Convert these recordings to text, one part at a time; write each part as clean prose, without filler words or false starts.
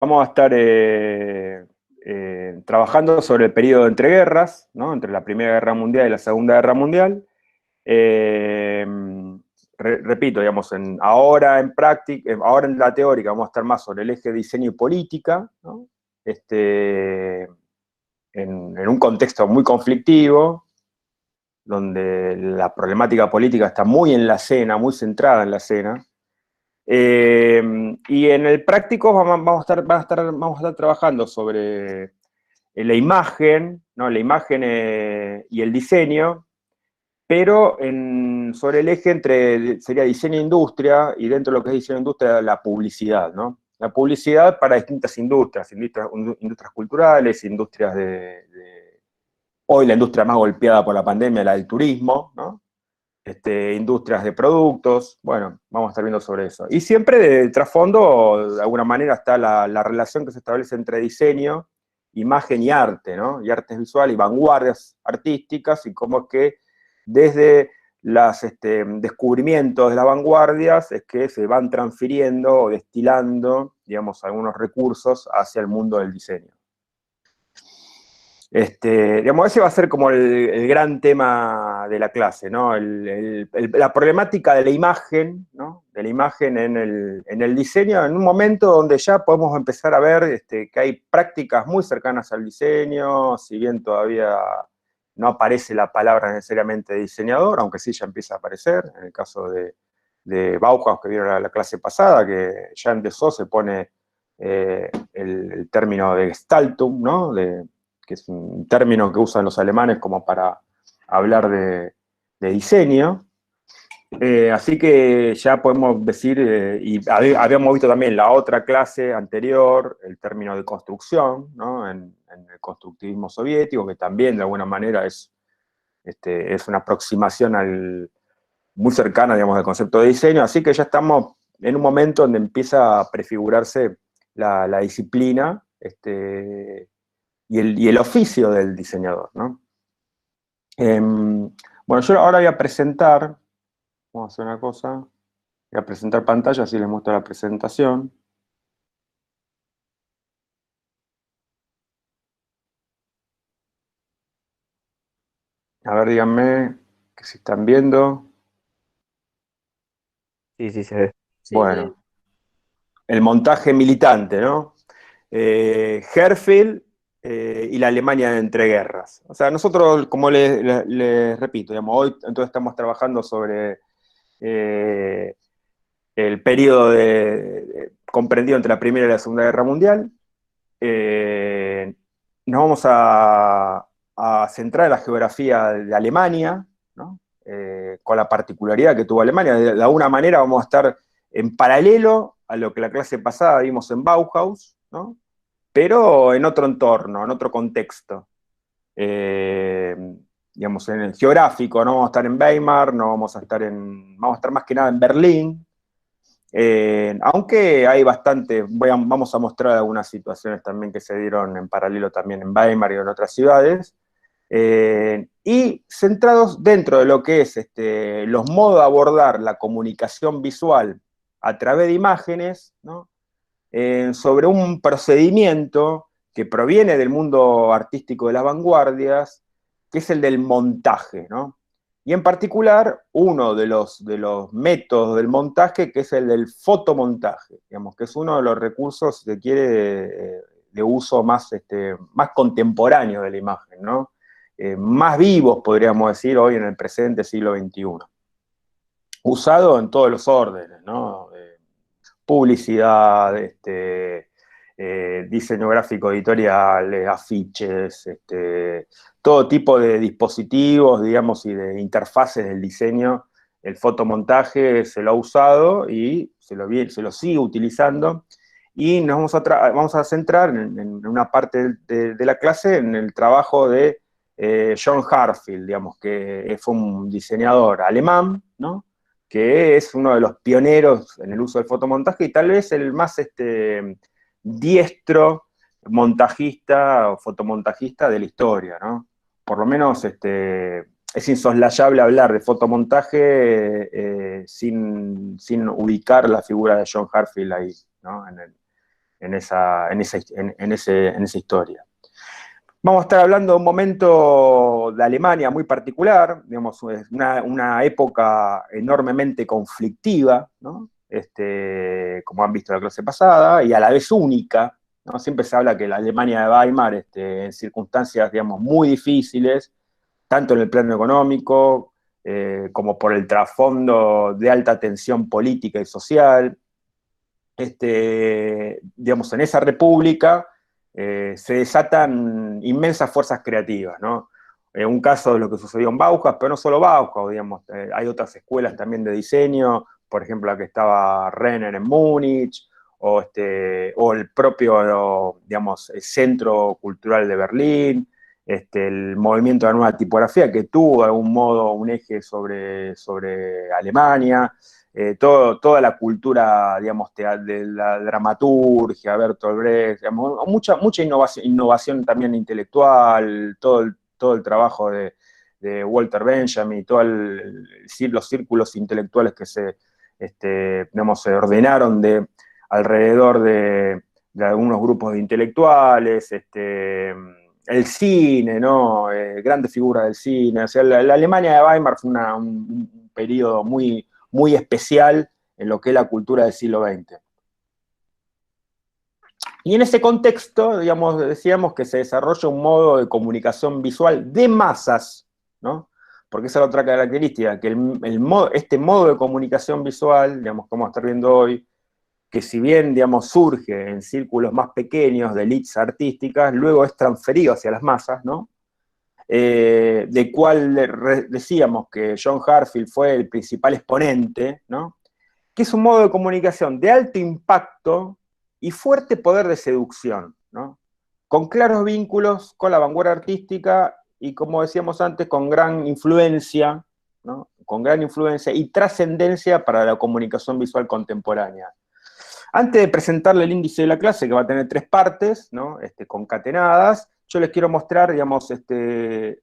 Vamos a estar trabajando sobre el periodo de entreguerras, ¿no? Entre la Primera Guerra Mundial y la Segunda Guerra Mundial. Eh, Repito, digamos, ahora en práctica, ahora en la teórica vamos a estar más sobre el eje de diseño y política, ¿no? En un contexto muy conflictivo, donde la problemática política está muy en la escena, muy centrada en la escena. Y en el práctico vamos a estar trabajando sobre la imagen, ¿no? La imagen y el diseño, pero sobre el eje sería diseño e industria, y dentro de lo que es diseño e industria, la publicidad, ¿no? La publicidad para distintas industrias culturales, industrias hoy la industria más golpeada por la pandemia, la del turismo, ¿no? Industrias de productos, bueno, vamos a estar viendo sobre eso. Y siempre de trasfondo, de alguna manera, está la relación que se establece entre diseño, imagen y arte, ¿no? Y artes visuales y vanguardias artísticas, y cómo es que desde los descubrimientos de las vanguardias es que se van transfiriendo o destilando, digamos, algunos recursos hacia el mundo del diseño. Digamos, ese va a ser como el gran tema de la clase, ¿no? La problemática de la imagen, ¿no? De la imagen en el diseño, en un momento donde ya podemos empezar a ver que hay prácticas muy cercanas al diseño, si bien todavía no aparece la palabra necesariamente de diseñador, aunque sí ya empieza a aparecer, en el caso de Bauhaus, que vieron la clase pasada, que ya empezó, se pone el término de Gestaltung, ¿no? Que es un término que usan los alemanes como para hablar de diseño. Así que ya podemos decir, y habíamos visto también la otra clase anterior, el término de construcción, ¿no? En el constructivismo soviético, que también de alguna manera es una aproximación muy cercana, digamos, al concepto de diseño. Así que ya estamos en un momento donde empieza a prefigurarse la disciplina, y el oficio del diseñador, ¿no? Bueno, yo ahora voy a presentar, vamos a hacer una cosa, voy a presentar pantalla, así les muestro la presentación. A ver, díganme que si están viendo. Sí, sí, se ve. Bueno, el montaje militante, ¿no? Herfield y la Alemania de entreguerras. O sea, nosotros, como les repito, digamos, hoy entonces estamos trabajando sobre el periodo comprendido entre la Primera y la Segunda Guerra Mundial. Nos vamos a centrar en la geografía de Alemania, ¿no? Con la particularidad que tuvo Alemania. De alguna manera vamos a estar en paralelo a lo que la clase pasada vimos en Bauhaus, ¿no? Pero en otro entorno, en otro contexto. Eh, digamos, en el geográfico, no vamos a estar en Weimar, no vamos a estar vamos a estar más que nada en Berlín, aunque hay bastante, vamos a mostrar algunas situaciones también que se dieron en paralelo también en Weimar y en otras ciudades, y centrados dentro de lo que es los modos de abordar la comunicación visual a través de imágenes, ¿no? Sobre un procedimiento que proviene del mundo artístico de las vanguardias, que es el del montaje, ¿no? Y en particular, uno de los métodos del montaje, que es el del fotomontaje, digamos, que es uno de los recursos, si se quiere, de uso más contemporáneo de la imagen, ¿no? Más vivos, podríamos decir, hoy en el presente siglo XXI. Usado en todos los órdenes, ¿no? Publicidad, diseño gráfico editorial, afiches, todo tipo de dispositivos, digamos, y de interfaces del diseño. El fotomontaje se lo ha usado y se lo sigue utilizando. Y nos vamos a centrar en una parte de la clase en el trabajo de John Herzfeld, digamos, que fue un diseñador alemán, ¿no? Que es uno de los pioneros en el uso del fotomontaje y tal vez el más diestro montajista o fotomontajista de la historia, ¿no? Por lo menos es insoslayable hablar de fotomontaje sin ubicar la figura de John Herzfeld ahí, ¿no? en esa historia. Vamos a estar hablando de un momento de Alemania muy particular, digamos, una época enormemente conflictiva, ¿no? Como han visto en la clase pasada, y a la vez única, ¿no? Siempre se habla que la Alemania de Weimar, en circunstancias, digamos, muy difíciles, tanto en el plano económico, como por el trasfondo de alta tensión política y social, digamos, en esa república, se desatan inmensas fuerzas creativas, ¿no? Un caso de lo que sucedió en Bauhaus, pero no solo Bauhaus, digamos, hay otras escuelas también de diseño, por ejemplo, la que estaba Renner en Múnich, o el propio, digamos, el Centro Cultural de Berlín, el movimiento de la nueva tipografía, que tuvo de algún modo un eje sobre Alemania, toda la cultura, digamos, de la dramaturgia, Bertolt Brecht, digamos, mucha innovación también intelectual, todo el trabajo de Walter Benjamin, los círculos intelectuales que digamos, se ordenaron alrededor de algunos grupos de intelectuales, el cine, ¿no? Grandes figuras del cine. O sea, la Alemania de Weimar fue un periodo muy especial en lo que es la cultura del siglo XX. Y en ese contexto, digamos, decíamos que se desarrolla un modo de comunicación visual de masas, ¿no? Porque esa es otra característica, que este modo de comunicación visual, digamos, como vamos a estar viendo hoy, que si bien, digamos, surge en círculos más pequeños de élites artísticas, luego es transferido hacia las masas, ¿no? De cual decíamos que John Heartfield fue el principal exponente, ¿no? Que es un modo de comunicación de alto impacto y fuerte poder de seducción, ¿no? Con claros vínculos con la vanguardia artística y, como decíamos antes, con gran influencia, ¿no? Con gran influencia y trascendencia para la comunicación visual contemporánea. Antes de presentarle el índice de la clase, que va a tener 3 partes, ¿no? Concatenadas, yo les quiero mostrar, digamos,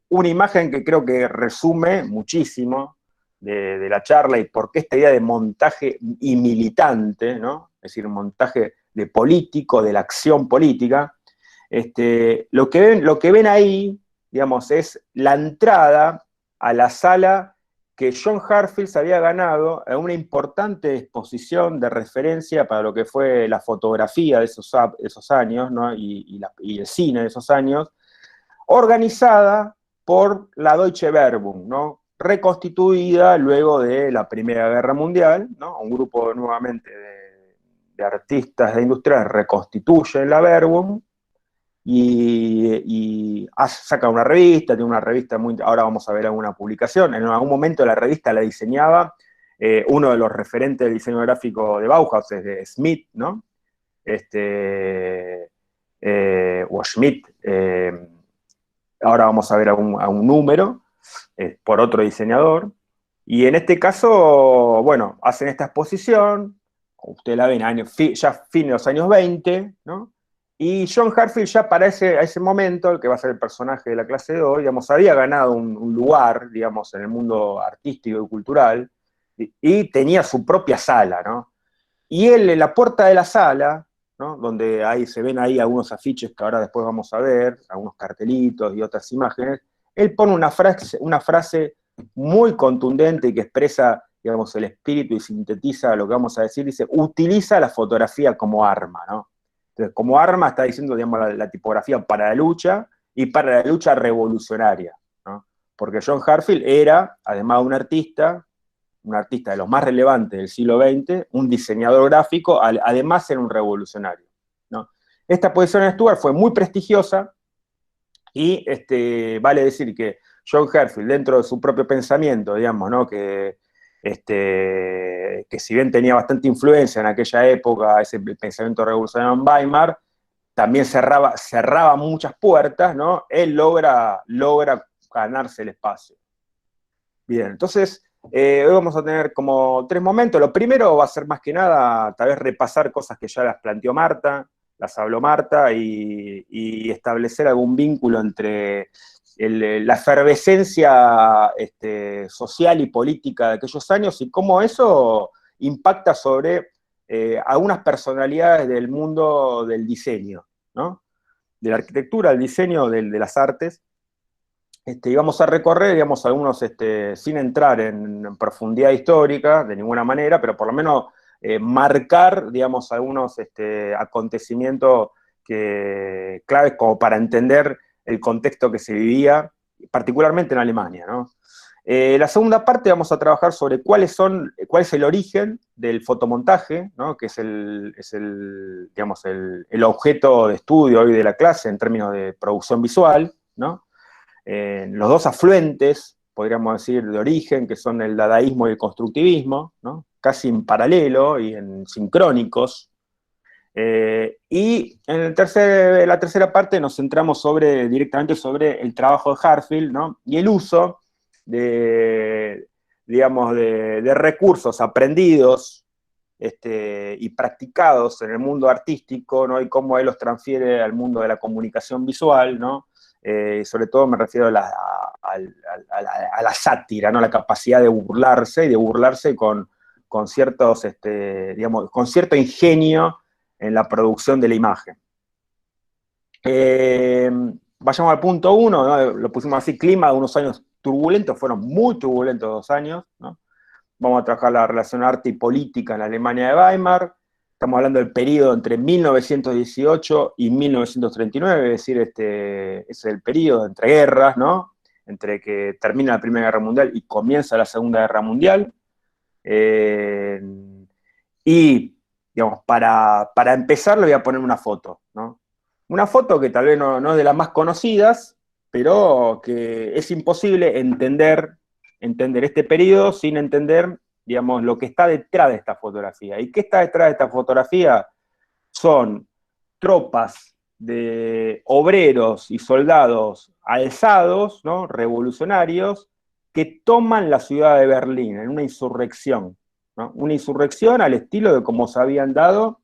una imagen que creo que resume muchísimo de la charla y por qué esta idea de montaje y militante, ¿no? Es decir, un montaje de político, de la acción política. Lo que ven ahí, digamos, es la entrada a la sala que John Heartfield se había ganado en una importante exposición de referencia para lo que fue la fotografía de esos años, ¿no? y el cine de esos años, organizada por la Deutsche Werbung, ¿no? Reconstituida luego de la Primera Guerra Mundial, ¿no? Un grupo nuevamente de artistas de industriales reconstituyen la Werbung, y saca una revista, tiene una revista ahora vamos a ver alguna publicación, en algún momento la revista la diseñaba uno de los referentes del diseño gráfico de Bauhaus, es de Smith, ¿no? O Schmidt, ahora vamos a ver a un número, por otro diseñador, y en este caso, bueno, hacen esta exposición, ustedes la ven ya fin de los años 20, ¿no? Y John Heartfield ya para ese momento, el que va a ser el personaje de la clase de hoy, digamos, había ganado un lugar, digamos, en el mundo artístico y cultural, y tenía su propia sala, ¿no? Y él en la puerta de la sala, ¿no? Donde se ven ahí algunos afiches que ahora después vamos a ver, algunos cartelitos y otras imágenes, él pone una frase muy contundente y que expresa, digamos, el espíritu y sintetiza lo que vamos a decir, dice, utiliza la fotografía como arma, ¿no? Entonces, como arma está diciendo, digamos, la tipografía para la lucha y para la lucha revolucionaria, ¿no? Porque John Heartfield era, además de un artista de los más relevantes del siglo XX, un diseñador gráfico, además era un revolucionario, ¿no? Esta posición en Stuttgart fue muy prestigiosa y vale decir que John Heartfield, dentro de su propio pensamiento, digamos, ¿no? que si bien tenía bastante influencia en aquella época, ese pensamiento revolucionario en Weimar, también cerraba muchas puertas, ¿no? Él logra ganarse el espacio. Bien, entonces, hoy vamos a tener como 3 momentos. Lo primero va a ser más que nada, tal vez repasar cosas que ya las planteó Marta, las habló Marta, y establecer algún vínculo entre la efervescencia social y política de aquellos años y cómo eso impacta sobre algunas personalidades del mundo del diseño, ¿no? De la arquitectura, el diseño, de las artes. Y vamos a recorrer, digamos, algunos, sin entrar en profundidad histórica de ninguna manera, pero por lo menos marcar, digamos, algunos acontecimientos claves como para entender el contexto que se vivía, particularmente en Alemania, ¿no? La segunda parte vamos a trabajar sobre cuál es el origen del fotomontaje, ¿no? Que es digamos, el objeto de estudio hoy de la clase en términos de producción visual, ¿no? Los dos afluentes, podríamos decir, de origen, que son el dadaísmo y el constructivismo, ¿no? Casi en paralelo y en sincrónicos. Y en la tercera parte nos centramos directamente sobre el trabajo de Hörtfield, ¿no? Y el uso digamos, de recursos aprendidos y practicados en el mundo artístico, ¿no? Y cómo él los transfiere al mundo de la comunicación visual, ¿no? Sobre todo me refiero a la sátira, ¿no? La capacidad de burlarse, y de burlarse con ciertos, digamos, con cierto ingenio en la producción de la imagen. Vayamos al punto 1, ¿no? Lo pusimos así: clima de unos años turbulentos, fueron muy turbulentos 2 años, ¿no? Vamos a trabajar la relación arte y política en la Alemania de Weimar. Estamos hablando del periodo entre 1918 y 1939, es decir, es el periodo entre guerras, ¿no? Entre que termina la Primera Guerra Mundial y comienza la Segunda Guerra Mundial. Y, digamos, para empezar le voy a poner una foto, ¿no? Una foto que tal vez no es de las más conocidas, pero que es imposible entender este periodo sin entender, digamos, lo que está detrás de esta fotografía. ¿Y qué está detrás de esta fotografía? Son tropas de obreros y soldados alzados, ¿no? Revolucionarios, que toman la ciudad de Berlín en una insurrección, ¿no? Una insurrección al estilo de como se habían dado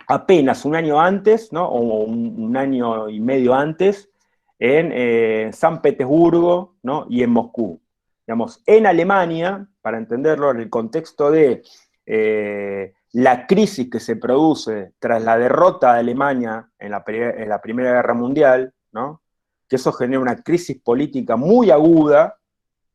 apenas un año antes, ¿no? O un año y medio antes, en San Petersburgo, ¿no? Y en Moscú. Digamos, en Alemania, para entenderlo, en el contexto de la crisis que se produce tras la derrota de Alemania en la Primera Guerra Mundial, ¿no? Que eso genera una crisis política muy aguda,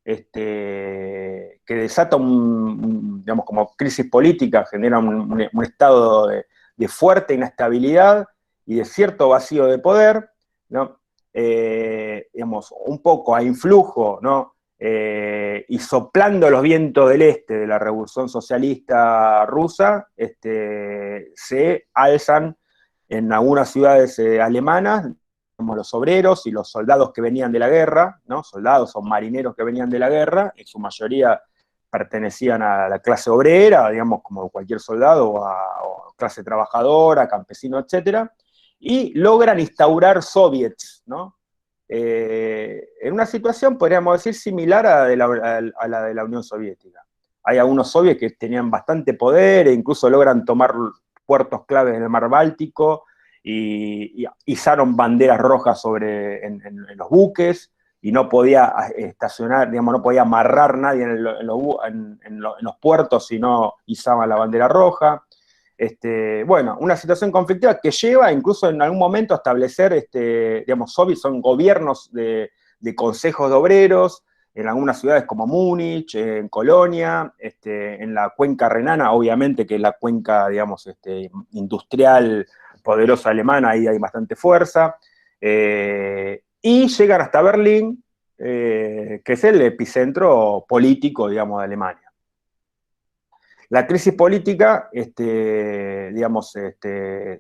que desata digamos, como crisis política, genera un estado de fuerte inestabilidad y de cierto vacío de poder, ¿no? Digamos, un poco a influjo, ¿no? Y soplando los vientos del este de la revolución socialista rusa, se alzan en algunas ciudades alemanas, como los obreros y los soldados que venían de la guerra, ¿no? Soldados o marineros que venían de la guerra, en su mayoría pertenecían a la clase obrera, digamos, como cualquier soldado, o clase trabajadora, campesino, etc. Y logran instaurar soviets, ¿no? En una situación, podríamos decir, similar a la de la Unión Soviética. Hay algunos soviets que tenían bastante poder e incluso logran tomar puertos claves en el mar Báltico y izaron banderas rojas en los buques y no podía estacionar, digamos, no podía amarrar nadie en los puertos si no izaban la bandera roja. Bueno, una situación conflictiva que lleva incluso en algún momento a establecer, digamos, soviets son gobiernos de consejos de obreros, en algunas ciudades como Múnich, en Colonia, en la cuenca renana, obviamente, que es la cuenca, digamos, industrial poderosa alemana, ahí hay bastante fuerza, y llegan hasta Berlín, que es el epicentro político, digamos, de Alemania. La crisis política, digamos,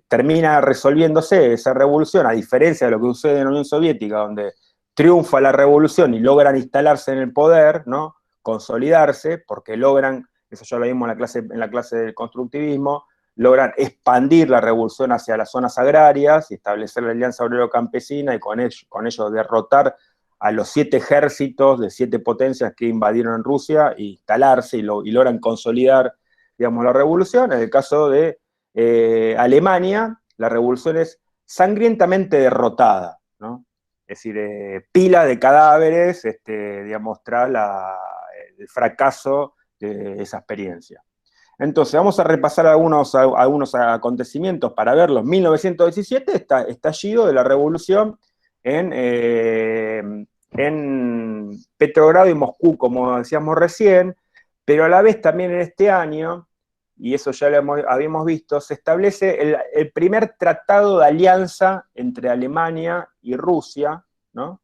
termina resolviéndose esa revolución, a diferencia de lo que sucede en la Unión Soviética, donde triunfa la revolución y logran instalarse en el poder, ¿no? Consolidarse, porque logran, eso ya lo vimos en la clase del constructivismo, logran expandir la revolución hacia las zonas agrarias y establecer la alianza obrero-campesina y con ello derrotar a los 7 ejércitos de 7 potencias que invadieron Rusia, e instalarse y logran consolidar, digamos, la revolución. En el caso de Alemania, la revolución es sangrientamente derrotada, ¿no? Es decir, pila de cadáveres, digamos, tras el fracaso de esa experiencia. Entonces, vamos a repasar algunos acontecimientos para verlos. 1917, estallido de la revolución en Petrogrado y Moscú, como decíamos recién, pero a la vez también en este año, y eso ya lo habíamos visto, se establece el primer tratado de alianza entre Alemania y Rusia, ¿no?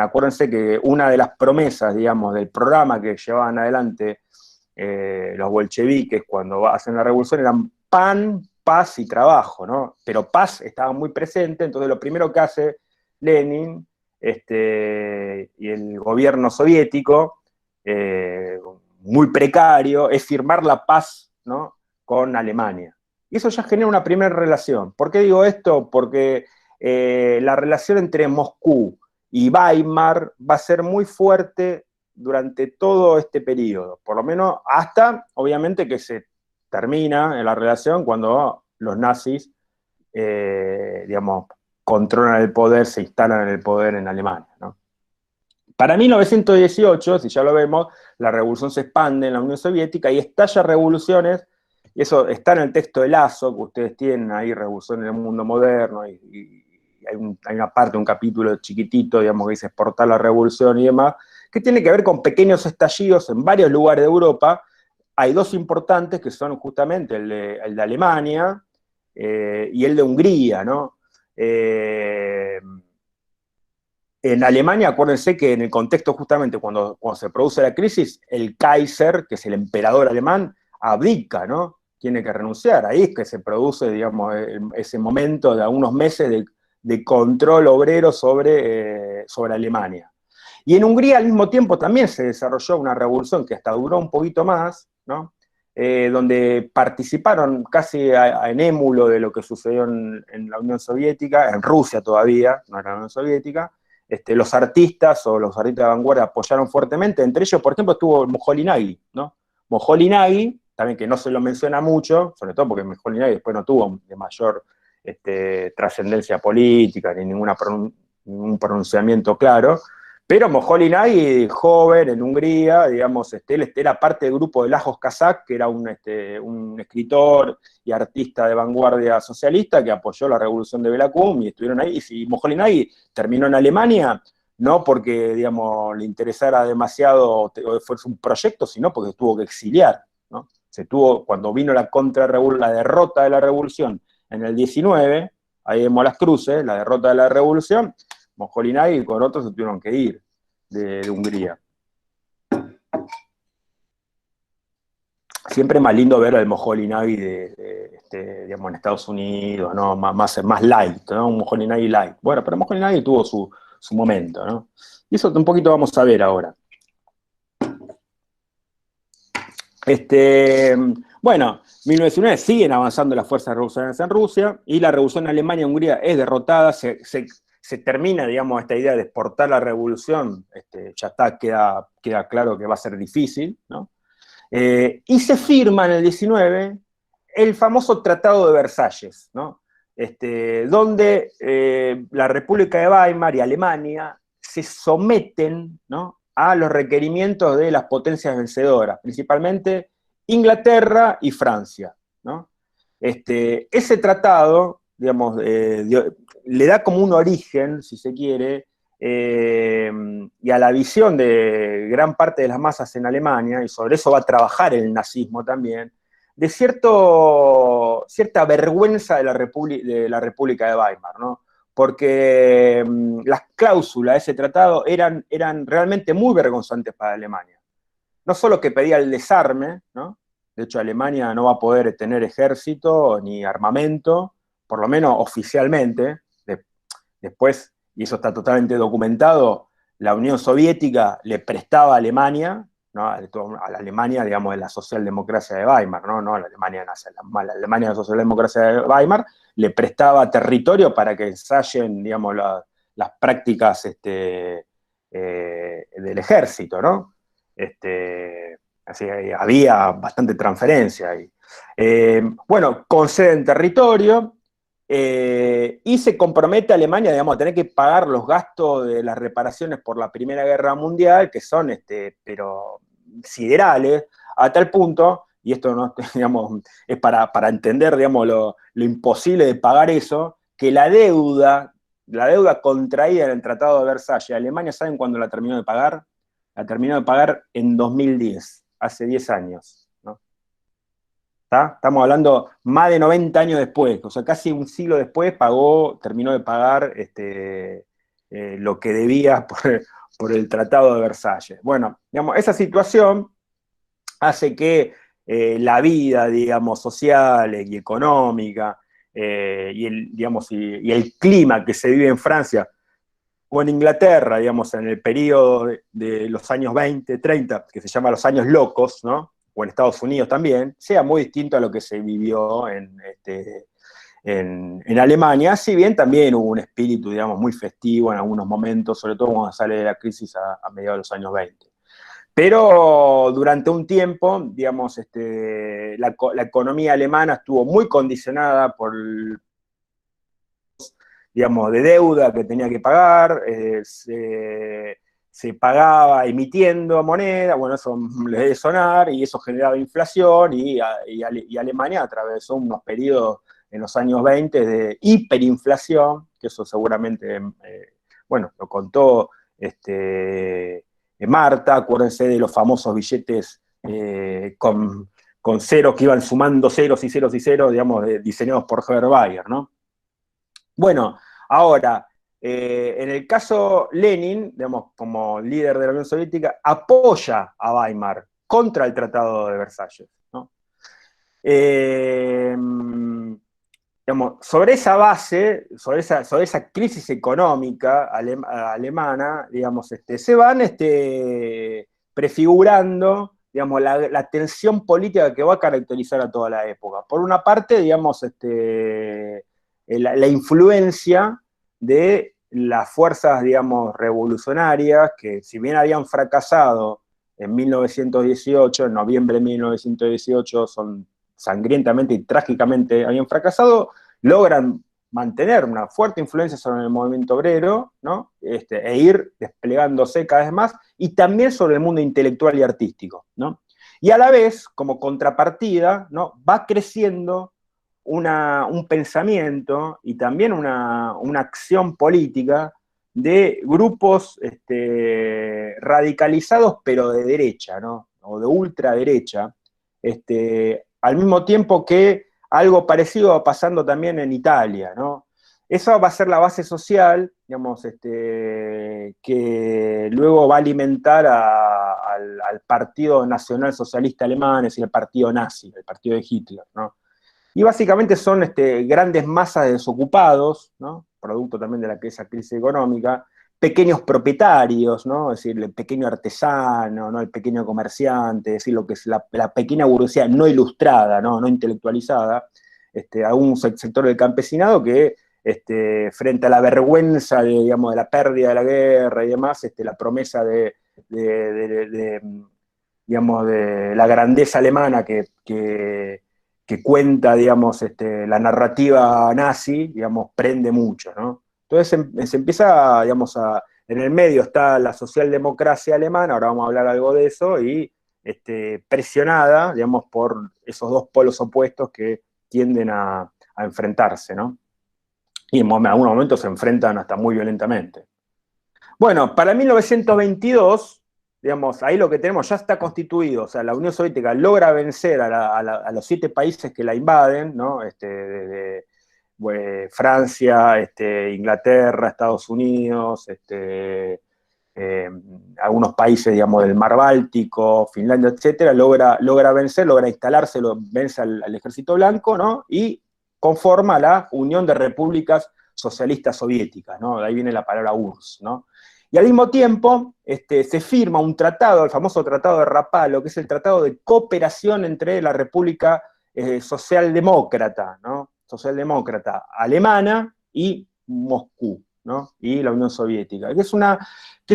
Acuérdense que una de las promesas, digamos, del programa que llevaban adelante los bolcheviques cuando hacen la revolución eran pan, paz y trabajo, ¿no? Pero paz estaba muy presente, entonces lo primero que hace Lenin y el gobierno soviético, muy precario, es firmar la paz, ¿no?, con Alemania. Y eso ya genera una primera relación. ¿Por qué digo esto? Porque la relación entre Moscú y Weimar va a ser muy fuerte durante todo este periodo, por lo menos hasta, obviamente, que se termina en la relación cuando los nazis, digamos, controlan el poder, se instalan en el poder en Alemania, ¿no? Para 1918, si ya lo vemos, la revolución se expande en la Unión Soviética y estalla revoluciones, y eso está en el texto de Lazo, que ustedes tienen ahí, Revolución en el Mundo Moderno, y hay una parte, un capítulo chiquitito, digamos, que dice exportar la revolución y demás, que tiene que ver con pequeños estallidos en varios lugares de Europa. Hay dos importantes que son justamente el de Alemania y el de Hungría, ¿no? En Alemania, acuérdense que en el contexto justamente cuando se produce la crisis, el Kaiser, que es el emperador alemán, abdica, ¿no? Tiene que renunciar. Ahí es que se produce, digamos, ese momento de algunos meses de control obrero sobre Alemania. Y en Hungría al mismo tiempo también se desarrolló una revolución que hasta duró un poquito más, ¿no? Donde participaron casi en émulo de lo que sucedió en la Unión Soviética, en Rusia todavía, no era la Unión Soviética. Los artistas de vanguardia apoyaron fuertemente, entre ellos, por ejemplo, estuvo Moholy-Nagy, ¿no? Moholy-Nagy, también que no se lo menciona mucho, sobre todo porque Moholy-Nagy después no tuvo de mayor trascendencia política ni ningún pronunciamiento claro, pero Moholy-Nagy, joven en Hungría, digamos, él era parte del grupo de Lajos Kazak, que era un escritor y artista de vanguardia socialista que apoyó la revolución de Belakum y estuvieron ahí. Y Moholy-Nagy terminó en Alemania, no porque, digamos, le interesara demasiado o fuese un proyecto, sino porque tuvo que exiliar, ¿no? Cuando vino la derrota de la revolución en el 19, ahí vemos las cruces, la derrota de la revolución, Moholy-Nagy y con otros se tuvieron que ir de Hungría. Siempre es más lindo ver al Moholy-Nagy digamos, en Estados Unidos, ¿no? Más light, ¿no? Un Moholy-Nagy light. Bueno, pero Moholy-Nagy tuvo su momento, ¿no? Y eso un poquito vamos a ver ahora. Bueno, 1919 siguen avanzando las fuerzas revolucionarias en Rusia y la revolución en Alemania y Hungría es derrotada, se termina, digamos, esta idea de exportar la revolución, ya está, queda claro que va a ser difícil, ¿no? Y se firma en el 19 el famoso Tratado de Versalles, ¿no? Donde la República de Weimar y Alemania se someten, ¿no?, a los requerimientos de las potencias vencedoras, principalmente Inglaterra y Francia, ¿no? Ese tratado, digamos, le da como un origen, si se quiere, y a la visión de gran parte de las masas en Alemania, y sobre eso va a trabajar el nazismo también, de cierta vergüenza de la República de Weimar, ¿no? Porque las cláusulas de ese tratado eran realmente muy vergonzantes para Alemania. No solo que pedía el desarme, ¿no? De hecho, Alemania no va a poder tener ejército ni armamento, por lo menos oficialmente. Después, y eso está totalmente documentado, la Unión Soviética le prestaba a Alemania, ¿no?, a la Alemania, digamos, de la socialdemocracia de Weimar, ¿no? A la Alemania nazi, la Alemania de la socialdemocracia de Weimar, le prestaba territorio para que ensayen, digamos, las prácticas del ejército, ¿no? Así había bastante transferencia ahí. Bueno, conceden territorio, y se compromete a Alemania, digamos, a tener que pagar los gastos de las reparaciones por la Primera Guerra Mundial, que son, pero siderales, a tal punto, y esto no, digamos, es para entender, digamos, lo imposible de pagar eso, que la deuda contraída en el Tratado de Versalles, Alemania, ¿saben cuándo la terminó de pagar? La terminó de pagar en 2010, hace 10 años, ¿no? ¿Está? Estamos hablando más de 90 años después, o sea, casi un siglo después terminó de pagar lo que debía por el Tratado de Versalles. Bueno, digamos, esa situación hace que la vida, digamos, social y económica, digamos, y el clima que se vive en Francia o en Inglaterra, digamos, en el periodo de los años 20, 30, que se llama los años locos, ¿no? O en Estados Unidos también, sea muy distinto a lo que se vivió en Alemania, si bien también hubo un espíritu, digamos, muy festivo en algunos momentos, sobre todo cuando sale de la crisis a mediados de los años 20. Pero durante un tiempo, digamos, la economía alemana estuvo muy condicionada por, digamos, de deuda que tenía que pagar, se pagaba emitiendo moneda, bueno, eso le debe sonar, y eso generaba inflación, y Alemania atravesó unos periodos en los años 20 de hiperinflación, que eso seguramente, bueno, lo contó Marta, acuérdense de los famosos billetes con ceros que iban sumando ceros y ceros y ceros, digamos, diseñados por Herbert Bayer, ¿no? Bueno, ahora, en el caso Lenin, digamos, como líder de la Unión Soviética, apoya a Weimar contra el Tratado de Versalles, ¿no? Digamos, sobre esa base, sobre esa crisis económica alemana, digamos, se van prefigurando, digamos, la tensión política que va a caracterizar a toda la época. Por una parte, digamos, la influencia de las fuerzas, digamos, revolucionarias, que si bien habían fracasado en 1918, en noviembre de 1918, son sangrientamente y trágicamente habían fracasado, logran mantener una fuerte influencia sobre el movimiento obrero, ¿no? E ir desplegándose cada vez más, y también sobre el mundo intelectual y artístico, ¿no? Y a la vez, como contrapartida, ¿no? Va creciendo un pensamiento y también una acción política de grupos radicalizados, pero de derecha, ¿no? O de ultraderecha, al mismo tiempo que algo parecido va pasando también en Italia, ¿no? Eso va a ser la base social, digamos, que luego va a alimentar al Partido Nacional Socialista Alemán, es decir, el partido nazi, el partido de Hitler, ¿no? Y básicamente son grandes masas de desocupados, ¿no? Producto también de esa crisis económica, pequeños propietarios, ¿no? Es decir, el pequeño artesano, ¿no? El pequeño comerciante, es decir, lo que es la pequeña burguesía no ilustrada, no intelectualizada, algún sector del campesinado que frente a la vergüenza digamos, de la pérdida de la guerra y demás, la promesa digamos, de la grandeza alemana que cuenta, digamos, la narrativa nazi, digamos, prende mucho, ¿no? Entonces se empieza, digamos, en el medio está la socialdemocracia alemana, ahora vamos a hablar algo de eso, y presionada, digamos, por esos dos polos opuestos que tienden a enfrentarse, ¿no? Y en algunos momentos se enfrentan hasta muy violentamente. Bueno, para 1922, digamos, ahí lo que tenemos ya está constituido, o sea, la Unión Soviética logra vencer a los 7 países que la invaden, ¿no? Francia, Inglaterra, Estados Unidos, algunos países, digamos, del Mar Báltico, Finlandia, etcétera, logra vencer, logra instalarse, vence al Ejército Blanco, ¿no? Y conforma la Unión de Repúblicas Socialistas Soviéticas, ¿no? De ahí viene la palabra URSS, ¿no? Y al mismo tiempo se firma un tratado, el famoso Tratado de Rapallo, que es el Tratado de Cooperación entre la República Socialdemócrata, ¿no? Socialdemócrata alemana y Moscú, ¿no? Y la Unión Soviética, que es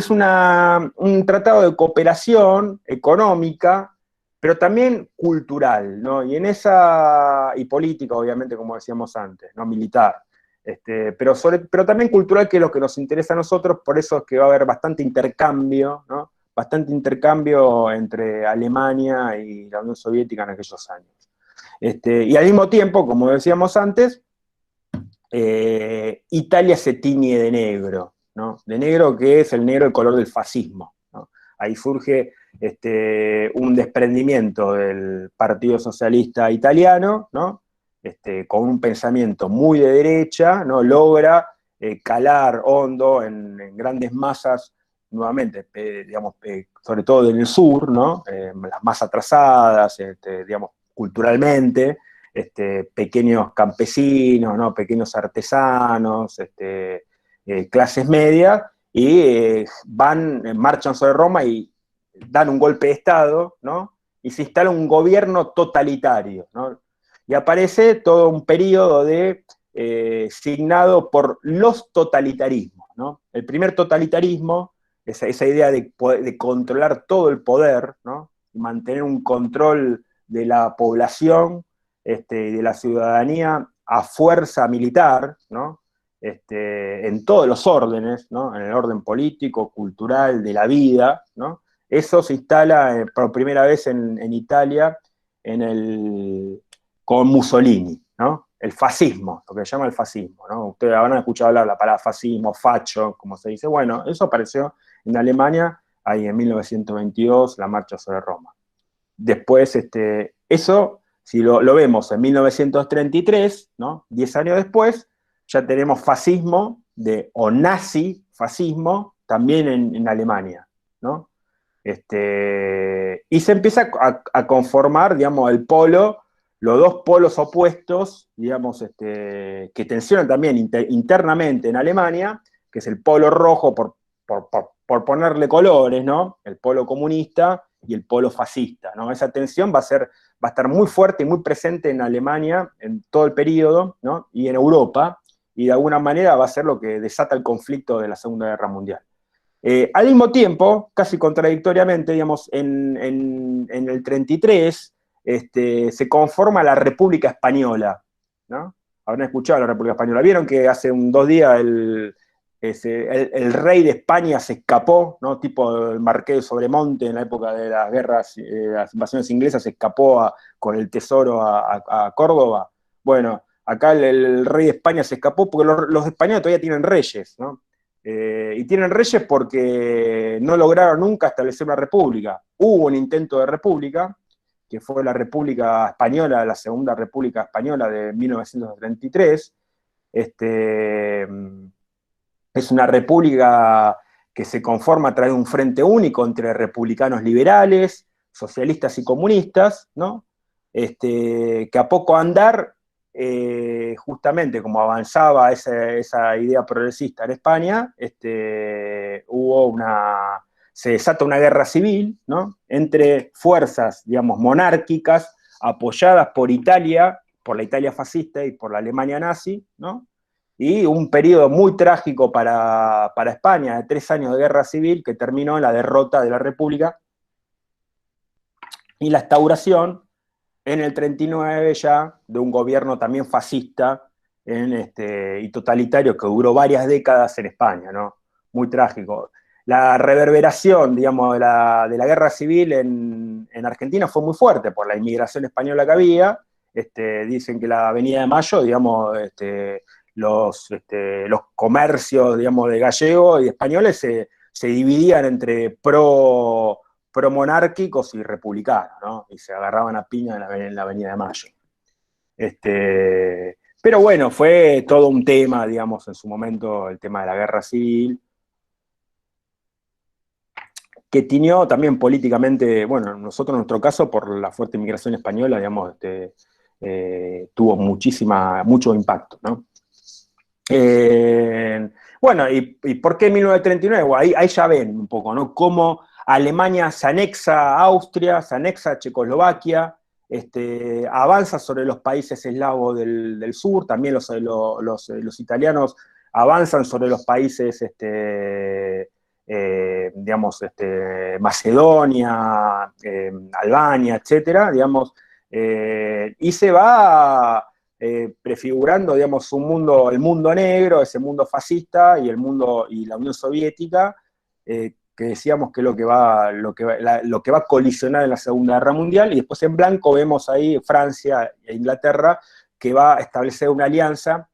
un tratado de cooperación económica, pero también cultural, ¿no? Y política, obviamente, como decíamos antes, no militar. Pero también cultural, que es lo que nos interesa a nosotros, por eso es que va a haber bastante intercambio, ¿no? bastante intercambio entre Alemania y la Unión Soviética en aquellos años. Y al mismo tiempo, como decíamos antes, Italia se tiñe de negro, ¿no? De negro, que es el negro, el color del fascismo, ¿no? Ahí surge un desprendimiento del Partido Socialista Italiano, ¿no? Con un pensamiento muy de derecha, ¿no? Logra calar hondo en grandes masas, nuevamente, digamos, sobre todo en el sur, ¿no? Las más atrasadas, digamos, culturalmente, pequeños campesinos, ¿no? Pequeños artesanos, clases medias, y marchan sobre Roma y dan un golpe de Estado, ¿no? Y se instala un gobierno totalitario, ¿no? Y aparece todo un periodo signado por los totalitarismos, ¿no? El primer totalitarismo, esa idea de controlar todo el poder, ¿no? Y mantener un control de la población, de la ciudadanía a fuerza militar, ¿no? En todos los órdenes, ¿no? En el orden político, cultural, de la vida, ¿no? Eso se instala por primera vez en Italia con Mussolini, ¿no? El fascismo, lo que se llama el fascismo, ¿no? Ustedes habrán escuchado hablar la palabra fascismo, facho, como se dice. Bueno, eso apareció en Alemania, ahí en 1922, la marcha sobre Roma. Después, eso, si lo vemos en 1933, ¿no? 10 años después, ya tenemos fascismo, o nazi-fascismo, también en Alemania, ¿no? Y se empieza a conformar, digamos, los dos polos opuestos, digamos, que tensionan también internamente en Alemania, que es el polo rojo, por ponerle colores, ¿no? El polo comunista y el polo fascista, ¿no? Esa tensión va a estar muy fuerte y muy presente en Alemania en todo el periodo, ¿no? Y en Europa, y de alguna manera va a ser lo que desata el conflicto de la Segunda Guerra Mundial. Al mismo tiempo, casi contradictoriamente, digamos, en el 33 se conforma la República Española, ¿no? Habrán escuchado la República Española. Vieron que hace 2 días el rey de España se escapó, ¿no? Tipo el marqués de Sobremonte en la época de las guerras, las invasiones inglesas, se escapó con el tesoro a Córdoba. Bueno, acá el rey de España se escapó porque los españoles todavía tienen reyes, ¿no? Y tienen reyes porque no lograron nunca establecer una república. Hubo un intento de república, que fue la República Española, la Segunda República Española de 1933. Es una república que se conforma a través de un frente único entre republicanos liberales, socialistas y comunistas, ¿no? Que a poco andar, justamente como avanzaba esa idea progresista en España, se desata una guerra civil, ¿no? Entre fuerzas, digamos, monárquicas, apoyadas por Italia, por la Italia fascista y por la Alemania nazi, ¿no? Y un periodo muy trágico para España, de 3 años de guerra civil, que terminó en la derrota de la República y la instauración en el 39 ya de un gobierno también fascista y totalitario que duró varias décadas en España, ¿no? Muy trágico. La reverberación, digamos, de la guerra civil en Argentina fue muy fuerte por la inmigración española que había. Dicen que la Avenida de Mayo, digamos, los comercios, digamos, de gallegos y españoles se dividían entre pro-monárquicos y republicanos, ¿no? Y se agarraban a piña en la Avenida de Mayo. Pero bueno, fue todo un tema, digamos, en su momento, el tema de la guerra civil, que tiñó también políticamente, bueno, nosotros en nuestro caso, por la fuerte inmigración española, digamos, tuvo mucho impacto, ¿no? Bueno, ¿y por qué 1939? Bueno, ahí ya ven un poco, ¿no? Cómo Alemania se anexa a Austria, se anexa a Checoslovaquia, avanza sobre los países eslavos del sur, también los italianos avanzan sobre los países, digamos, Macedonia, Albania, etcétera, digamos, y se va prefigurando, digamos, el mundo negro, ese mundo fascista y la Unión Soviética, que que decíamos que es lo que va a colisionar en la Segunda Guerra Mundial, y después en blanco vemos ahí Francia e Inglaterra, que va a establecer una alianza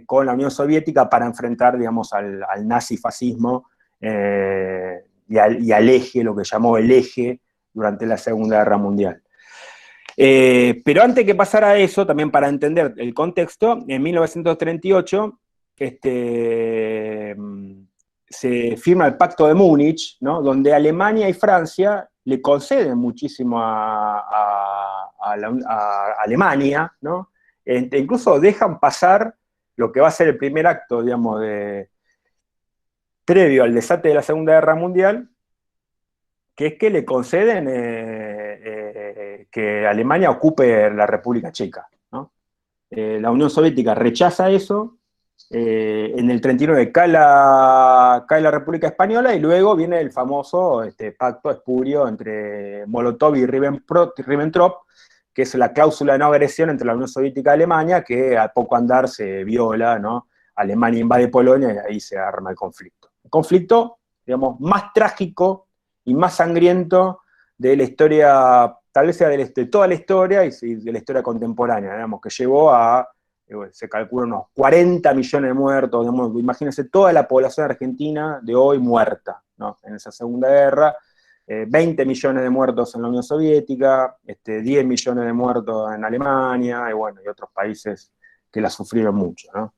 con la Unión Soviética para enfrentar, digamos, al nazifascismo y al eje, lo que llamó el eje, durante la Segunda Guerra Mundial. Pero antes que pasara a eso, también para entender el contexto, en 1938 se firma el Pacto de Múnich, ¿no? Donde Alemania y Francia le conceden muchísimo a Alemania, ¿no? Incluso dejan pasar lo que va a ser el primer acto, digamos, previo al desate de la Segunda Guerra Mundial, que es que le conceden que Alemania ocupe la República Checa, ¿no? La Unión Soviética rechaza eso, en el 39 cae la República Española, y luego viene el famoso pacto espurio entre Molotov y Ribbentrop, que es la cláusula de no agresión entre la Unión Soviética y Alemania, que a poco andar se viola, ¿no? Alemania invade Polonia y ahí se arma el conflicto. El conflicto, digamos, más trágico y más sangriento de la historia, tal vez sea de toda la historia y de la historia contemporánea, digamos, que llevó a, se calcula, unos 40 millones de muertos, digamos, imagínense toda la población argentina de hoy muerta, ¿no? En esa Segunda Guerra, 20 millones de muertos en la Unión Soviética, 10 millones de muertos en Alemania, y bueno, y otros países que la sufrieron mucho, ¿no?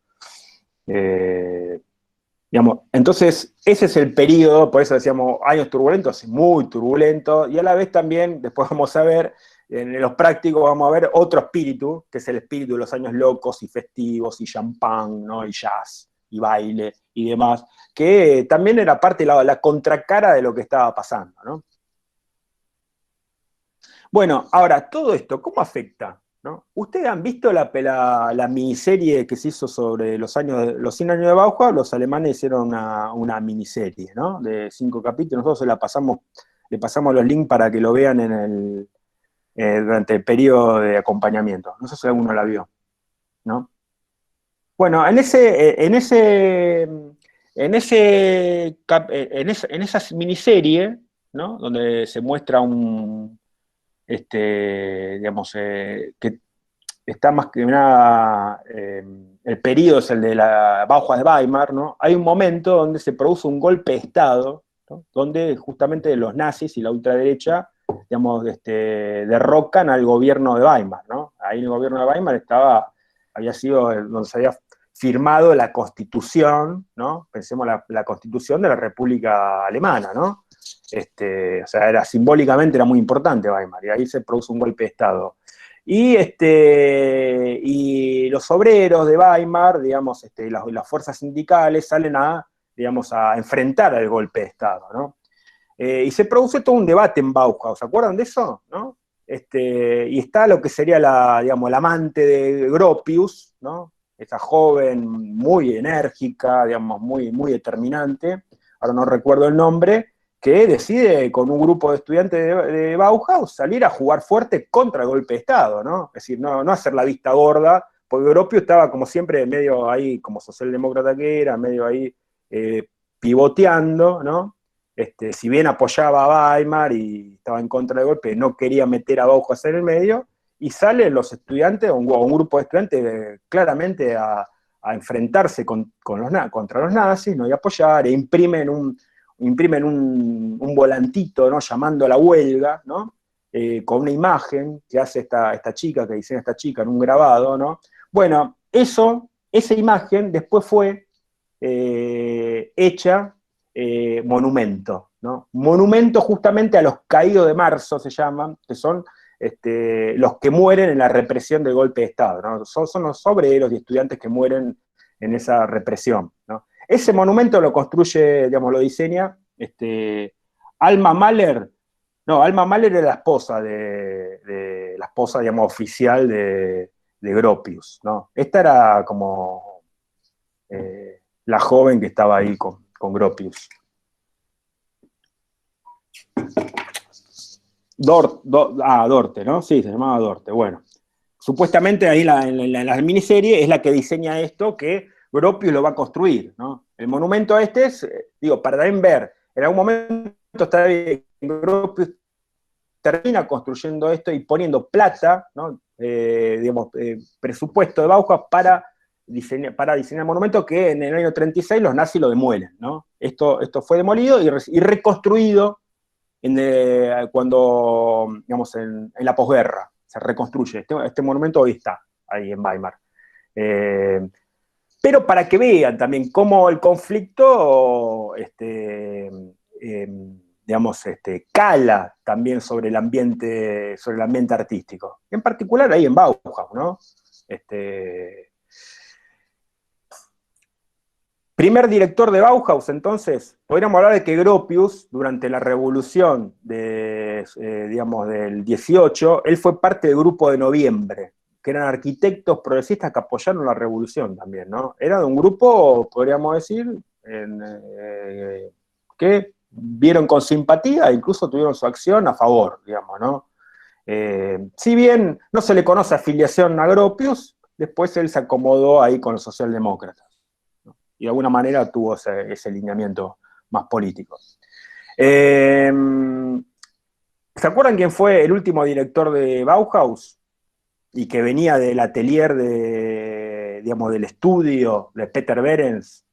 Digamos, entonces, ese es el periodo, por eso decíamos años turbulentos, muy turbulentos, y a la vez también, después vamos a ver, en los prácticos vamos a ver otro espíritu, que es el espíritu de los años locos y festivos, y champán, ¿no? Y jazz, y baile, y demás, que también era parte de la contracara de lo que estaba pasando, ¿no? Bueno, ahora, todo esto, ¿cómo afecta? ¿No? ¿Ustedes han visto la miniserie que se hizo sobre los 100 años de Bauhaus? Los alemanes hicieron una miniserie, ¿no? De 5 capítulos. Nosotros le pasamos los links para que lo vean durante el periodo de acompañamiento. No sé si alguno la vio, ¿no? Bueno, en esa miniserie, ¿no? Donde se muestra digamos, que está más que nada, el periodo es el de la Bauhaus de Weimar, ¿no? Hay un momento donde se produce un golpe de Estado, ¿no? Donde justamente los nazis y la ultraderecha, digamos, derrocan al gobierno de Weimar, ¿no? Ahí en el gobierno de Weimar había sido donde se había firmado la Constitución, ¿no? Pensemos la Constitución de la República Alemana, ¿no? O sea, simbólicamente era muy importante Weimar, y ahí se produce un golpe de Estado. Y los obreros de Weimar, digamos, las fuerzas sindicales salen digamos, a enfrentar al golpe de Estado, ¿no? Y se produce todo un debate en Bauhaus, ¿se acuerdan de eso? ¿No? Y está lo que sería digamos, la amante de Gropius, ¿no? Esa joven muy enérgica, digamos, muy, muy determinante, ahora no recuerdo el nombre, que decide con un grupo de estudiantes de Bauhaus salir a jugar fuerte contra el golpe de Estado, ¿no? Es decir, no hacer la vista gorda, porque Gropius estaba como siempre medio ahí, como socialdemócrata que era, medio ahí pivoteando, ¿no? Si bien apoyaba a Weimar y estaba en contra del golpe, no quería meter a Bauhaus en el medio, y salen los estudiantes, un grupo de estudiantes claramente a enfrentarse contra los nazis, ¿no? Y apoyar, e imprimen un volantito, ¿no? Llamando a la huelga, ¿no? Con una imagen que hace esta chica, que diseña esta chica en un grabado, ¿no? Bueno, esa imagen después fue hecha monumento, ¿no? Monumento justamente a los caídos de marzo, se llaman, que son los que mueren en la represión del golpe de Estado, ¿no? Son los obreros y estudiantes que mueren en esa represión, ¿no? Ese monumento lo construye, digamos, lo diseña Alma Mahler. No, Alma Mahler era la esposa la esposa, digamos, oficial de Gropius, ¿no? Esta era como la joven que estaba ahí con Gropius. Dorte, ¿no? Sí, se llamaba Dorte, bueno. Supuestamente ahí en la miniserie es la que diseña esto, que Gropius lo va a construir, ¿no? El monumento es, digo, para también ver En algún momento está bien, Gropius termina construyendo esto y poniendo plata, ¿no? Digamos, presupuesto de Bauhaus para diseñar monumentos que en el año 36 los nazis lo demuelen, ¿no? Esto fue demolido y reconstruido cuando, digamos, en la posguerra. Se reconstruye. Este monumento hoy está ahí en Weimar. Pero para que vean también cómo el conflicto digamos, cala también sobre el ambiente artístico. En particular ahí en Bauhaus, ¿no? Primer director de Bauhaus, entonces, podríamos hablar de que Gropius, durante la revolución digamos, del 18, él fue parte del grupo de Noviembre, que eran arquitectos progresistas que apoyaron la revolución también, ¿no? Era de un grupo, podríamos decir, que vieron con simpatía e incluso tuvieron su acción a favor, digamos, ¿no? Si bien no se le conoce afiliación a Gropius, después él se acomodó ahí con los socialdemócratas, ¿no? Y de alguna manera tuvo ese lineamiento más político. ¿Se acuerdan quién fue el último director de Bauhaus? Y que venía del atelier digamos, del estudio de Peter Behrens,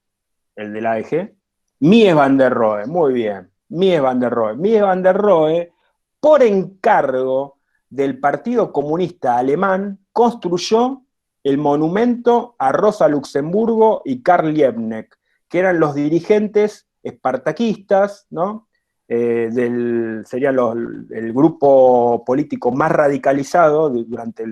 el del AEG. Mies van der Rohe, muy bien. Mies van der Rohe. Mies van der Rohe, por encargo del Partido Comunista Alemán, construyó el monumento a Rosa Luxemburgo y Karl Liebknecht, que eran los dirigentes espartaquistas, ¿no? Sería el grupo político más radicalizado durante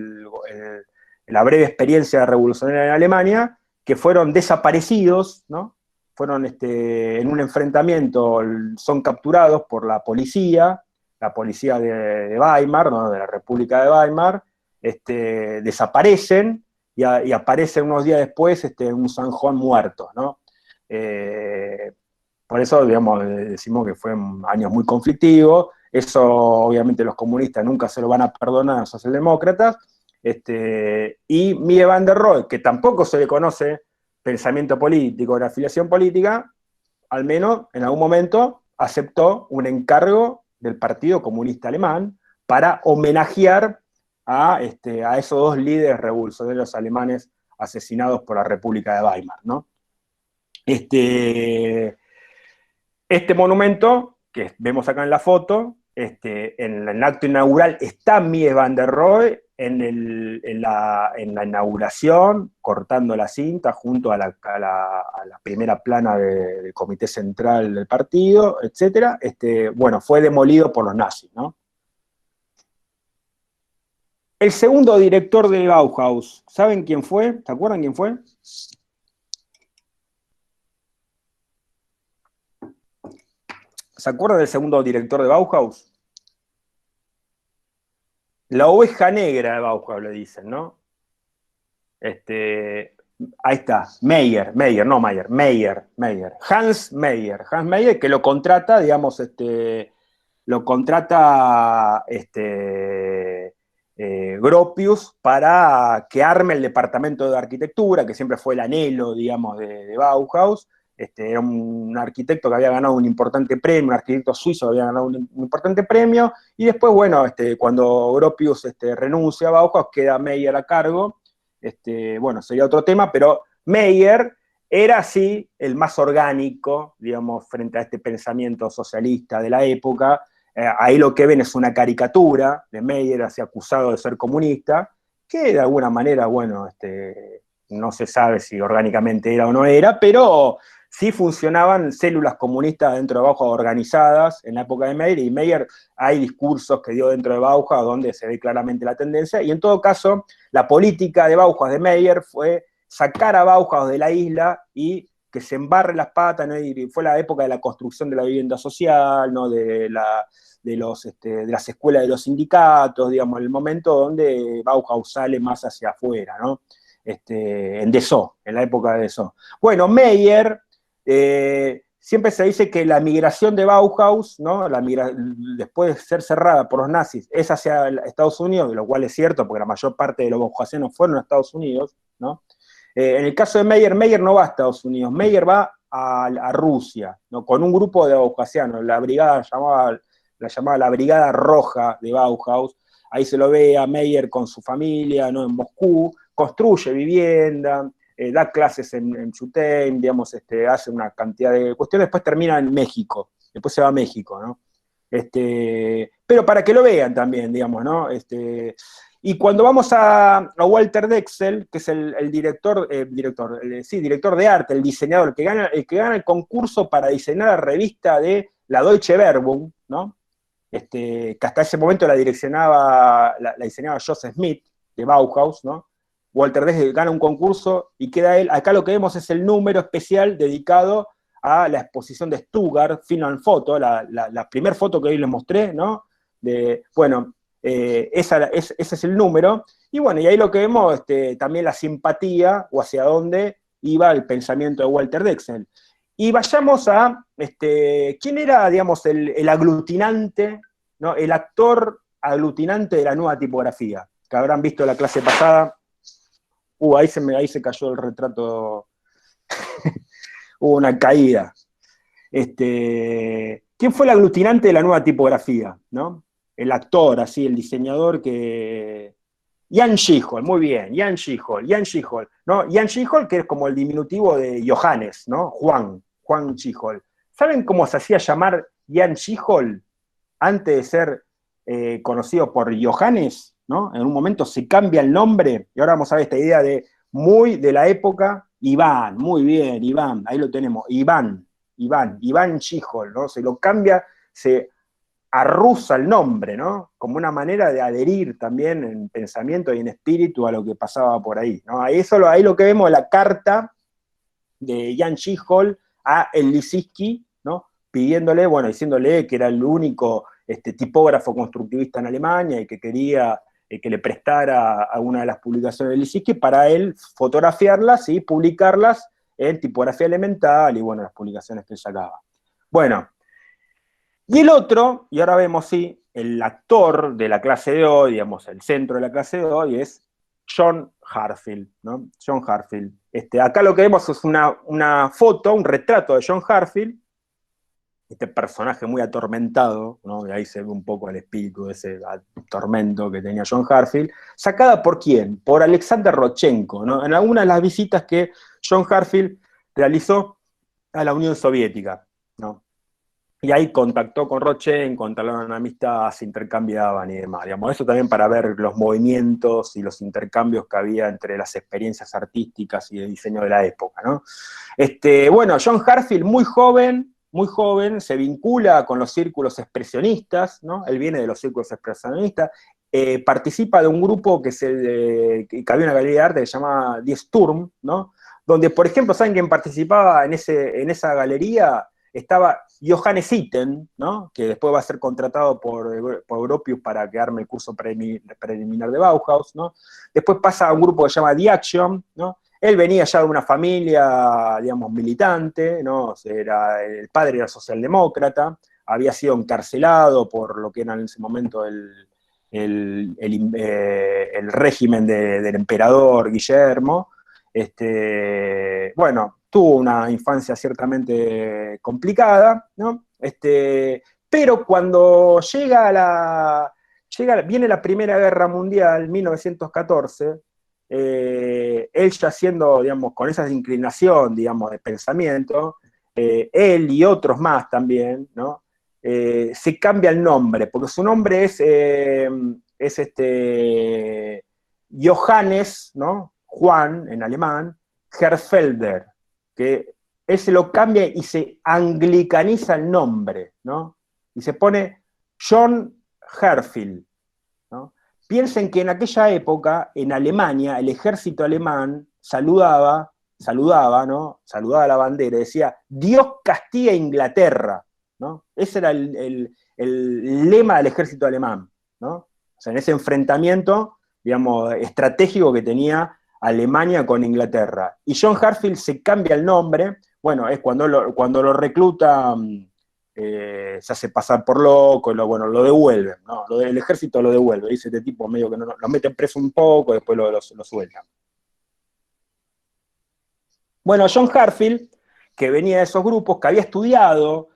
la breve experiencia revolucionaria en Alemania, que fueron desaparecidos, ¿no? Fueron en un enfrentamiento, son capturados por la policía de Weimar, ¿no? De la República de Weimar, desaparecen y aparecen unos días después un San Juan muertos, ¿no? Por eso, digamos, decimos que fueron años muy conflictivos. Eso, obviamente, los comunistas nunca se lo van a perdonar a los socialdemócratas. Y Mies van der Rohe, que tampoco se le conoce pensamiento político, la afiliación política, al menos en algún momento aceptó un encargo del Partido Comunista Alemán para homenajear a esos dos líderes revolucionarios alemanes asesinados por la República de Weimar, ¿no? Este monumento, que vemos acá en la foto, en el acto inaugural está Mies van der Rohe en la inauguración, cortando la cinta junto a la primera plana del Comité Central del partido, etc. Bueno, fue demolido por los nazis, ¿no? El segundo director de Bauhaus, ¿saben quién fue? ¿Se acuerdan quién fue? ¿Se acuerdan del segundo director de Bauhaus? La oveja negra de Bauhaus, le dicen, ¿no? Ahí está, Meyer, Hans Meyer, que lo contrata, digamos, Gropius para que arme el departamento de arquitectura, que siempre fue el anhelo, digamos, de Bauhaus. Era un arquitecto que había ganado un importante premio, un arquitecto suizo que había ganado un importante premio, y después, bueno, cuando Gropius renuncia a Bauhaus, queda Meyer a cargo. Bueno, sería otro tema, pero Meyer era así el más orgánico, digamos, frente a este pensamiento socialista de la época. Ahí lo que ven es una caricatura de Meyer, así acusado de ser comunista, que de alguna manera, bueno, no se sabe si orgánicamente era o no era, pero sí funcionaban células comunistas dentro de Bauhaus organizadas en la época de Meyer, y Meyer hay discursos que dio dentro de Bauhaus donde se ve claramente la tendencia, y en todo caso, la política de Bauhaus de Meyer fue sacar a Bauhaus de la isla y que se embarre las patas, ¿no? Y fue la época de la construcción de la vivienda social, ¿no? de las escuelas de los sindicatos, digamos, el momento donde Bauhaus sale más hacia afuera, ¿no? En Dessau, en la época de Dessau. Bueno, Meyer, siempre se dice que la migración de Bauhaus, ¿no? Después de ser cerrada por los nazis, es hacia Estados Unidos, lo cual es cierto, porque la mayor parte de los bauhausianos fueron a Estados Unidos, ¿no? En el caso de Meyer, Meyer no va a Estados Unidos, Meyer va a Rusia, ¿no? Con un grupo de bauhausianos, la llamaba la Brigada Roja de Bauhaus. Ahí se lo ve a Meyer con su familia, ¿no? En Moscú, construye vivienda, da clases en Chutein, digamos, hace una cantidad de cuestiones, después termina en México, después se va a México, ¿no? Pero para que lo vean también, digamos, ¿no? Y cuando vamos a Walter Dexel, que es el director de arte, el diseñador, el que gana el concurso para diseñar la revista de la Deutsche Werbung, ¿no? Que hasta ese momento la diseñaba Joseph Smith, de Bauhaus, ¿no? Walter Dexel gana un concurso y queda él. Acá lo que vemos es el número especial dedicado a la exposición de Stuttgart, Film Photo, la primera foto que hoy les mostré, ¿no? Ese es el número. Y bueno, y ahí lo que vemos, también la simpatía, o hacia dónde iba el pensamiento de Walter Dexel. Y vayamos a, ¿quién era, digamos, el aglutinante, ¿no? El actor aglutinante de la nueva tipografía? Que habrán visto la clase pasada. Ahí se cayó el retrato. Hubo una caída. ¿Quién fue el aglutinante de la nueva tipografía? ¿No? El actor, así, el diseñador que... Jan Schichold, muy bien, Jan Schichold, ¿no? Jan Schichold, que es como el diminutivo de Johannes, ¿no? Juan Schichold. ¿Saben cómo se hacía llamar Jan Schichold antes de ser conocido por Johannes? ¿No? En un momento se cambia el nombre, y ahora vamos a ver esta idea muy de la época, Iván, muy bien, Iván, ahí lo tenemos, Iván Schichold, ¿no? Se lo cambia, se arrusa el nombre, ¿no? Como una manera de adherir también en pensamiento y en espíritu a lo que pasaba por ahí, ¿no? Ahí lo que vemos la carta de Jan Schichold a el Lissitzky, ¿no? Pidiéndole, bueno, diciéndole que era el único tipógrafo constructivista en Alemania y que quería que le prestara alguna de las publicaciones de Lissitzky para él fotografiarlas y publicarlas en tipografía elemental y, bueno, las publicaciones que él sacaba. Bueno, y el otro, y ahora vemos, sí, el actor de la clase de hoy, digamos, el centro de la clase de hoy es John Heartfield, ¿no? John Heartfield. Acá lo que vemos es una foto, un retrato de John Heartfield, este personaje muy atormentado, ¿no? Y ahí se ve un poco el espíritu de ese tormento que tenía John Heartfield, sacada ¿por quién? Por Alexander Rodchenko, ¿no? En alguna de las visitas que John Heartfield realizó a la Unión Soviética, ¿no? Y ahí contactó con Rodchenko, entablaron una amistad, se intercambiaban y demás. Digamos, eso también para ver los movimientos y los intercambios que había entre las experiencias artísticas y de diseño de la época, ¿no? Bueno, John Heartfield, muy joven, se vincula con los círculos expresionistas, ¿no? Él viene de los círculos expresionistas, participa de un grupo que había una galería de arte que se llama Die Sturm, ¿no? Donde, por ejemplo, ¿saben quién participaba en esa galería? Estaba Johannes Itten, ¿no? Que después va a ser contratado por Gropius para que arme el curso preliminar de Bauhaus, ¿no? Después pasa a un grupo que se llama The Action, ¿no? Él venía ya de una familia, digamos, militante, ¿no? El padre era socialdemócrata, había sido encarcelado por lo que era en ese momento el régimen del emperador Guillermo. Bueno, tuvo una infancia ciertamente complicada, ¿no? Pero cuando viene la Primera Guerra Mundial, 1914, él ya siendo, digamos, con esa inclinación, digamos, de pensamiento, él y otros más también, ¿no? Se cambia el nombre, porque su nombre es Johannes, ¿no? Juan, en alemán, Herfelder, que él se lo cambia y se anglicaniza el nombre, ¿no? Y se pone John Heartfield, ¿no? Piensen que en aquella época, en Alemania, el ejército alemán saludaba, ¿no? Saludaba la bandera y decía, Dios castiga a Inglaterra, ¿no? Ese era el lema del ejército alemán, ¿no? O sea, en ese enfrentamiento, digamos, estratégico que tenía Alemania con Inglaterra. Y John Heartfield se cambia el nombre, bueno, es cuando lo recluta, se hace pasar por loco, lo devuelven, ¿no? El ejército lo devuelve, dice este tipo medio que lo meten preso un poco, después lo sueltan. Bueno, John Heartfield, que venía de esos grupos, que había estudiado,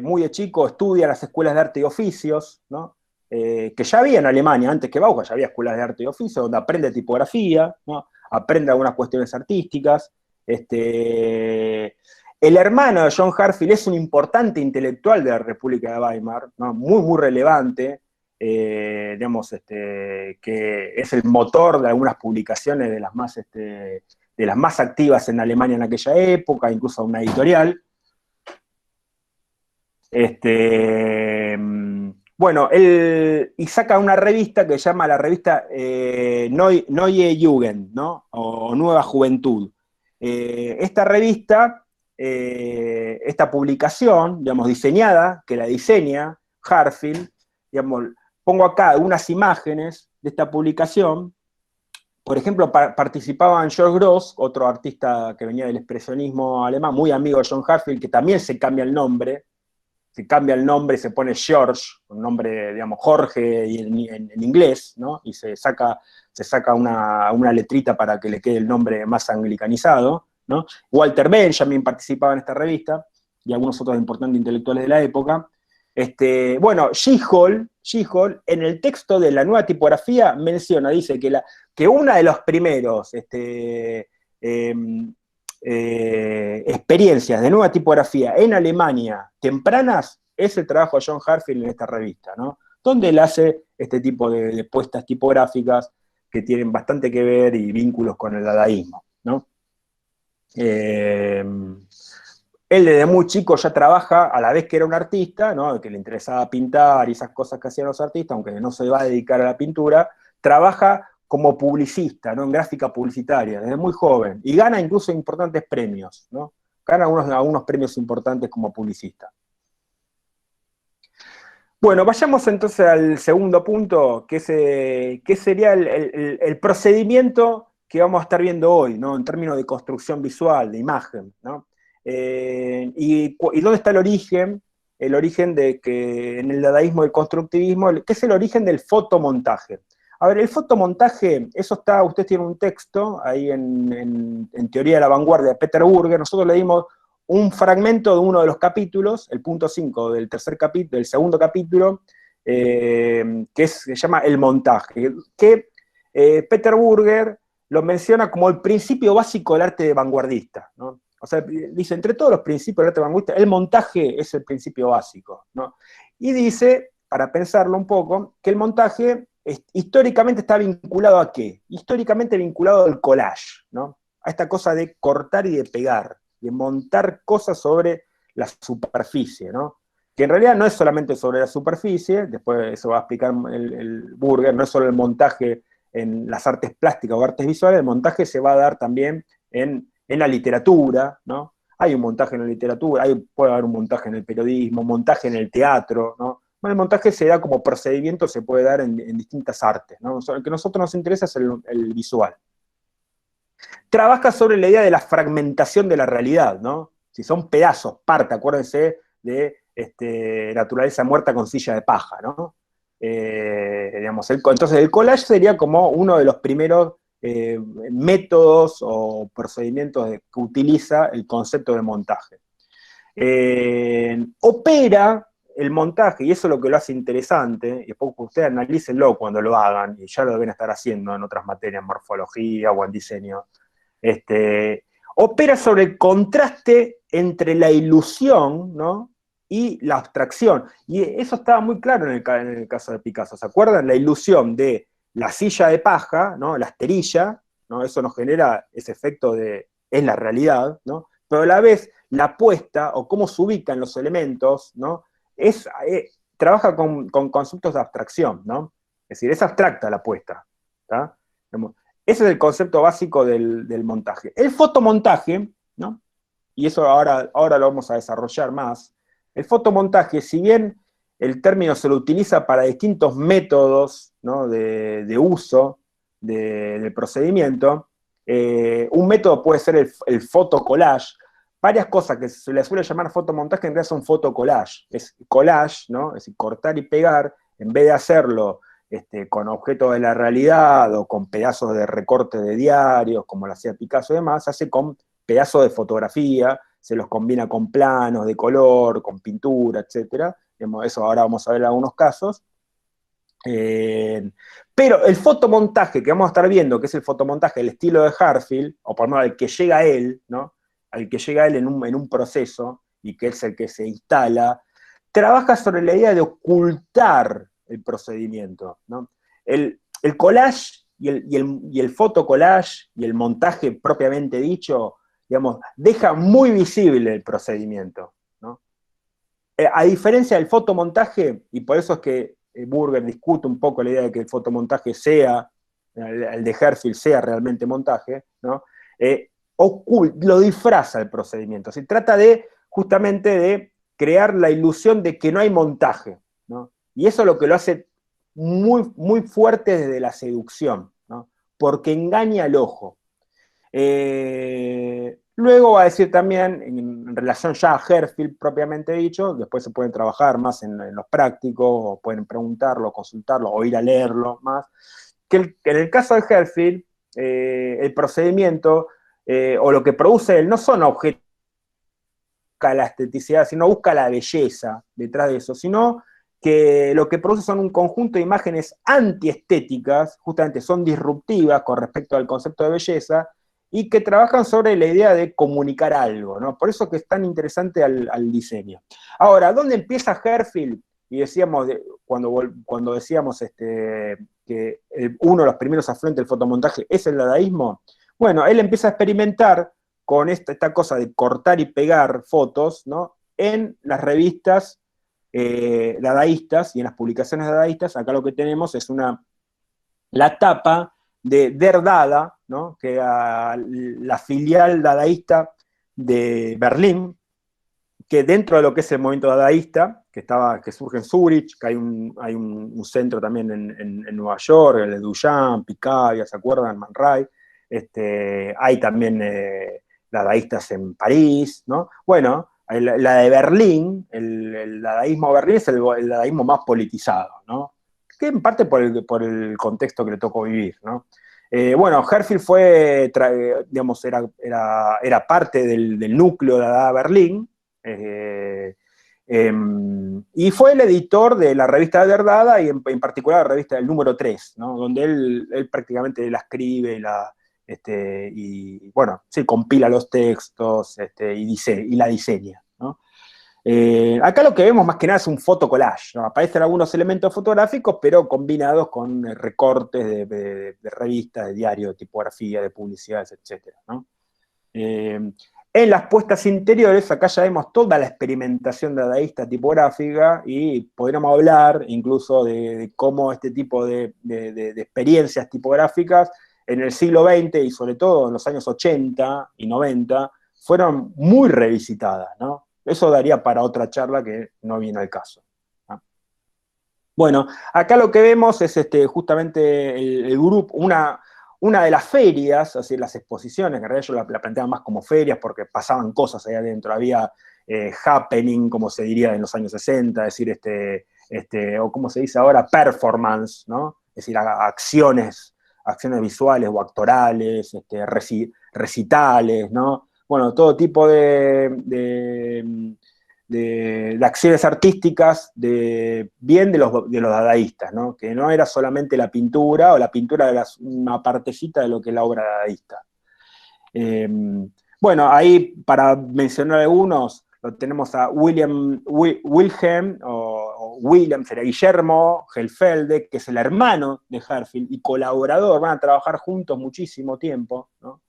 muy de chico estudia en las escuelas de arte y oficios, ¿no? Que ya había en Alemania, antes que Bauhaus, ya había escuelas de arte y oficio, donde aprende tipografía, ¿no? Aprende algunas cuestiones artísticas. El hermano de John Herzfeld es un importante intelectual de la República de Weimar, ¿no? Muy, muy relevante, digamos, que es el motor de algunas publicaciones de las más activas en Alemania en aquella época, incluso una editorial. Bueno, él y saca una revista que se llama la revista Neue Jugend, ¿no? O Nueva Juventud. Esta revista, esta publicación, digamos, diseñada, que la diseña Herzfeld, digamos, pongo acá unas imágenes de esta publicación. Por ejemplo, participaban George Grosz, otro artista que venía del expresionismo alemán, muy amigo de John Herzfeld, que también se cambia el nombre, se pone George, un nombre, digamos, Jorge en inglés, ¿no? Y se saca una letrita para que le quede el nombre más anglicanizado, ¿no? Walter Benjamin participaba en esta revista, y algunos otros importantes intelectuales de la época. Bueno, Gijol, en el texto de la nueva tipografía, menciona, dice que una de los primeros experiencias de nueva tipografía en Alemania tempranas es el trabajo de John Herzfeld en esta revista, ¿no? Donde él hace este tipo de puestas tipográficas que tienen bastante que ver y vínculos con el dadaísmo, ¿no? Él desde muy chico ya trabaja, a la vez que era un artista, ¿no? Que le interesaba pintar y esas cosas que hacían los artistas, aunque no se va a dedicar a la pintura, trabaja como publicista, ¿no? En gráfica publicitaria, desde muy joven, y gana incluso importantes premios, ¿no? Gana algunos premios importantes como publicista. Bueno, vayamos entonces al segundo punto, que sería el procedimiento que vamos a estar viendo hoy, ¿no? En términos de construcción visual, de imagen, ¿no? ¿Y dónde está el origen? El origen de que en el dadaísmo y el constructivismo, que es el origen del fotomontaje. A ver, el fotomontaje, eso está, usted tiene un texto ahí en Teoría de la Vanguardia de Peter Burger, nosotros le dimos un fragmento de uno de los capítulos, el punto 5 del segundo capítulo, se llama el montaje, que Peter Burger lo menciona como el principio básico del arte vanguardista, ¿no? O sea, dice, entre todos los principios del arte vanguardista, el montaje es el principio básico, ¿no? Y dice, para pensarlo un poco, que el montaje históricamente está vinculado ¿a qué? Históricamente vinculado al collage, ¿no? A esta cosa de cortar y de pegar, de montar cosas sobre la superficie, ¿no? Que en realidad no es solamente sobre la superficie, después eso va a explicar el Burger, no es solo el montaje en las artes plásticas o artes visuales, el montaje se va a dar también en la literatura, ¿no? Hay un montaje en la literatura, puede haber un montaje en el periodismo, un montaje en el teatro, ¿no? Bueno, el montaje se da como procedimiento, se puede dar en distintas artes, ¿no? El que a nosotros nos interesa es el visual. Trabaja sobre la idea de la fragmentación de la realidad, ¿no? Si son pedazos, parte, acuérdense de Naturaleza muerta con silla de paja, ¿no? Entonces el collage sería como uno de los primeros métodos o procedimientos que utiliza el concepto de montaje. Opera el montaje, y eso es lo que lo hace interesante, y después ustedes analícenlo cuando lo hagan, y ya lo deben estar haciendo en otras materias, en morfología o en diseño. Opera sobre el contraste entre la ilusión, ¿no? Y la abstracción. Y eso estaba muy claro en el caso de Picasso. ¿Se acuerdan? La ilusión de la silla de paja, ¿no? La esterilla, ¿no? Eso nos genera ese efecto de es la realidad, ¿no? Pero a la vez la puesta o cómo se ubican los elementos, ¿no? Trabaja con conceptos de abstracción, ¿lo Es decir, es abstracta la puesta, ¿tá? Ese es el concepto básico del montaje. El fotomontaje, ¿no? Y eso ahora lo vamos a desarrollar más. El fotomontaje, si bien el término se lo utiliza para distintos métodos, ¿no? de uso del procedimiento, un método puede ser el fotocollage. Varias cosas que se le suele llamar fotomontaje en realidad son fotocollage. Es collage, ¿no? Es decir, cortar y pegar, en vez de hacerlo con objetos de la realidad o con pedazos de recorte de diarios, como lo hacía Picasso y demás, se hace con pedazos de fotografía, se los combina con planos de color, con pintura, etcétera. Digamos, eso ahora vamos a ver algunos casos. Pero el fotomontaje que vamos a estar viendo, que es el fotomontaje del estilo de Hartfield, o por lo menos al que llega él, ¿no? Al que llega él en un proceso, y que es el que se instala, trabaja sobre la idea de ocultar el procedimiento, ¿no? El collage y el fotocollage y el montaje propiamente dicho, digamos, deja muy visible el procedimiento, ¿no? A diferencia del fotomontaje, y por eso es que Burger discute un poco la idea de que el fotomontaje sea, el de Herfield sea realmente montaje, ¿no? Lo disfraza el procedimiento. Se trata de, justamente, de crear la ilusión de que no hay montaje, ¿no? Y eso es lo que lo hace muy, muy fuerte desde la seducción, ¿no? Porque engaña al ojo. Luego va a decir también, en relación ya a Herfield propiamente dicho, después se pueden trabajar más en los prácticos, o pueden preguntarlo, consultarlo, o ir a leerlo más, que en el caso de Herfield, el procedimiento, o lo que produce él, no son objetos que busca la esteticidad, sino busca la belleza detrás de eso, sino que lo que produce son un conjunto de imágenes antiestéticas, justamente son disruptivas con respecto al concepto de belleza, y que trabajan sobre la idea de comunicar algo, ¿no? Por eso que es tan interesante al diseño. Ahora, ¿dónde empieza Herfield? Y decíamos, cuando decíamos que uno de los primeros afluentes del fotomontaje es el dadaísmo, bueno, él empieza a experimentar con esta cosa de cortar y pegar fotos, ¿no? En las revistas dadaístas y en las publicaciones dadaístas. Acá lo que tenemos es la tapa de Der Dada, ¿no? Que era la filial dadaísta de Berlín, que dentro de lo que es el movimiento dadaísta, que surge en Zurich, que hay un centro también en Nueva York, el de Duchamp, Picabia, ¿se acuerdan? Man Ray. Hay también dadaístas en París, ¿no? Bueno, la de Berlín, el dadaísmo de Berlín es el dadaísmo más politizado, ¿no? Que en parte por el contexto que le tocó vivir, ¿no? Bueno, Herfield fue, digamos, era parte del núcleo de Dada Berlín, y fue el editor de la revista Der Dada, y en particular la revista del número 3, ¿no? Donde él prácticamente la escribe y bueno, sí, compila los textos y la diseña, ¿no? Acá lo que vemos más que nada es un fotocollage, ¿no? Aparecen algunos elementos fotográficos, pero combinados con recortes de revistas, de diarios, de tipografía, de publicidades, etc., ¿no? En las puestas interiores, acá ya vemos toda la experimentación dadaísta tipográfica, y podríamos hablar incluso de cómo este tipo de experiencias tipográficas en el siglo XX, y sobre todo en los años 80 y 90, fueron muy revisitadas, ¿no? Eso daría para otra charla que no viene al caso, ¿no? Bueno, acá lo que vemos es justamente el grupo, una de las ferias, así las exposiciones, que en realidad yo la planteaba más como ferias porque pasaban cosas ahí adentro, había happening, como se diría en los años 60, es decir, o como se dice ahora, performance, ¿no? Es decir, acciones visuales o actorales, recitales, ¿no? Bueno, todo tipo de acciones artísticas bien de los dadaístas, ¿no? Que no era solamente la pintura, o la pintura era una partecita de lo que es la obra dadaísta. Bueno, ahí para mencionar algunos, lo tenemos a Wilhelm, o William, sería Guillermo Hellfelde, que es el hermano de Herfield y colaborador, van a trabajar juntos muchísimo tiempo, ¿no?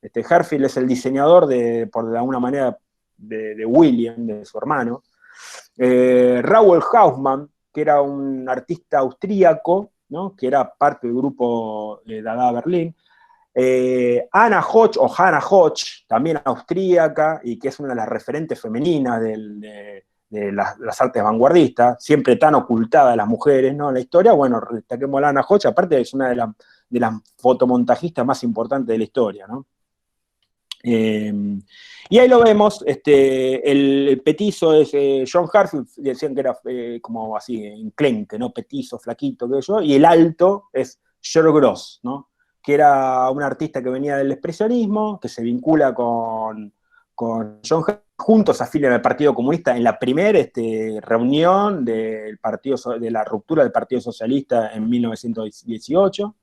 Herfield es el diseñador, por de alguna manera, de William, de su hermano. Raoul Hausmann, que era un artista austríaco, ¿no? Que era parte del grupo de Dada Berlín. Anna Hoch, o Hannah Hoch, también austríaca, y que es una de las referentes femeninas de las artes vanguardistas, siempre tan ocultada a las mujeres, ¿no? En la historia. Bueno, destaquemos a Anna Hoch, aparte es una de las fotomontajistas más importantes de la historia, ¿no? Y ahí lo vemos, el petizo es John Harfield, decían que era como así, enclenque, ¿no? Petizo, flaquito, qué sé yo, y el alto es George Gross, ¿no? Que era un artista que venía del expresionismo, que se vincula con John juntos afilian al Partido Comunista en la primera reunión de la ruptura del Partido Socialista en 1918.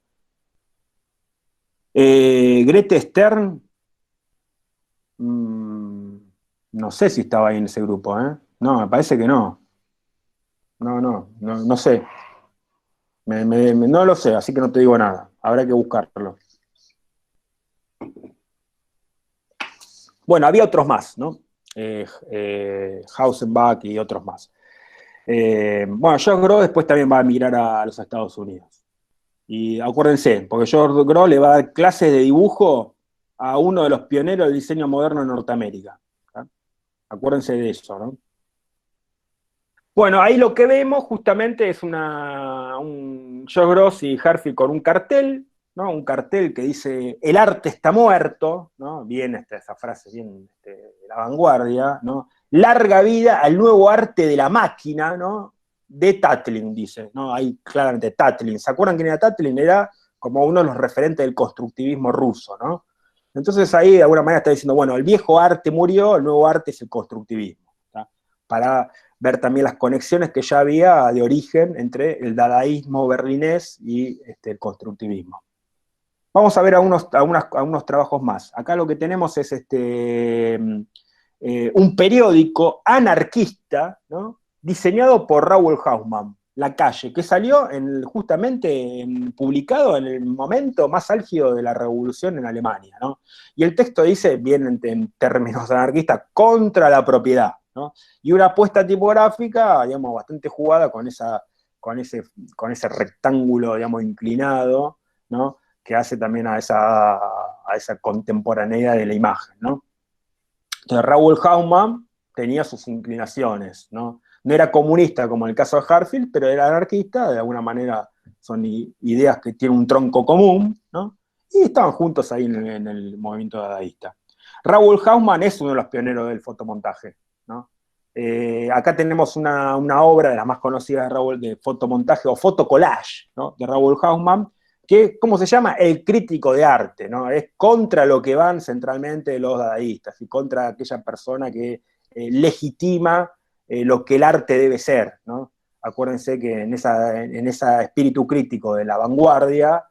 Grete Stern, no sé si estaba ahí en ese grupo, ¿eh? No, me parece que no. No sé. No lo sé, así que no te digo nada. Habrá que buscarlo. Bueno, había otros más, ¿no? Hausenbach y otros más. Bueno, George Grosz después también va a emigrar a los Estados Unidos. Y acuérdense, porque George Grosz le va a dar clases de dibujo a uno de los pioneros del diseño moderno en Norteamérica. ¿Sí? Acuérdense de eso, ¿no? Bueno, ahí lo que vemos justamente es un George Grosz y Garfield con un cartel, ¿no? Un cartel que dice, el arte está muerto, ¿no? Bien esa frase, bien de la vanguardia, ¿no? Larga vida al nuevo arte de la máquina, ¿no? De Tatlin, dice, ¿no? Ahí claramente Tatlin. ¿Se acuerdan quién era Tatlin? Era como uno de los referentes del constructivismo ruso, ¿no? Entonces ahí de alguna manera está diciendo, bueno, el viejo arte murió, el nuevo arte es el constructivismo, ¿tá? Para ver también las conexiones que ya había de origen entre el dadaísmo berlinés y el constructivismo. Vamos a ver unos trabajos más. Acá lo que tenemos es un periódico anarquista, ¿no? Diseñado por Raoul Hausmann, La Calle, que salió justamente publicado en el momento más álgido de la revolución en Alemania, ¿no? Y el texto dice, bien en términos anarquistas, contra la propiedad, ¿no? Y una apuesta tipográfica, digamos, bastante jugada con ese rectángulo, digamos, inclinado, ¿no? Que hace también a esa contemporaneidad de la imagen, ¿no? Entonces Raoul Hausmann tenía sus inclinaciones, ¿no? No era comunista como en el caso de Garfield, pero era anarquista, de alguna manera son ideas que tienen un tronco común, ¿no? Y estaban juntos ahí en el movimiento dadaísta. Raoul Hausmann es uno de los pioneros del fotomontaje, ¿no? Acá tenemos una obra de las más conocidas de Raoul, de fotomontaje o fotocollage, ¿no? De Raoul Hausmann, que, ¿cómo se llama? El crítico de arte, ¿no? Es contra lo que van centralmente los dadaístas y contra aquella persona que legitima lo que el arte debe ser, ¿no? Acuérdense que en ese espíritu crítico de la vanguardia,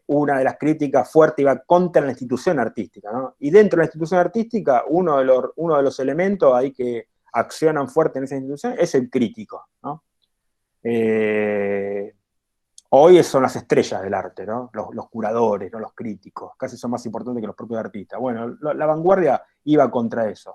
una de las críticas fuertes iba contra la institución artística, ¿no? Y dentro de la institución artística, uno de los elementos ahí que accionan fuerte en esa institución es el crítico, ¿no? Hoy son las estrellas del arte, ¿no? Los curadores, ¿no? Los críticos, casi son más importantes que los propios artistas. Bueno, la vanguardia iba contra eso.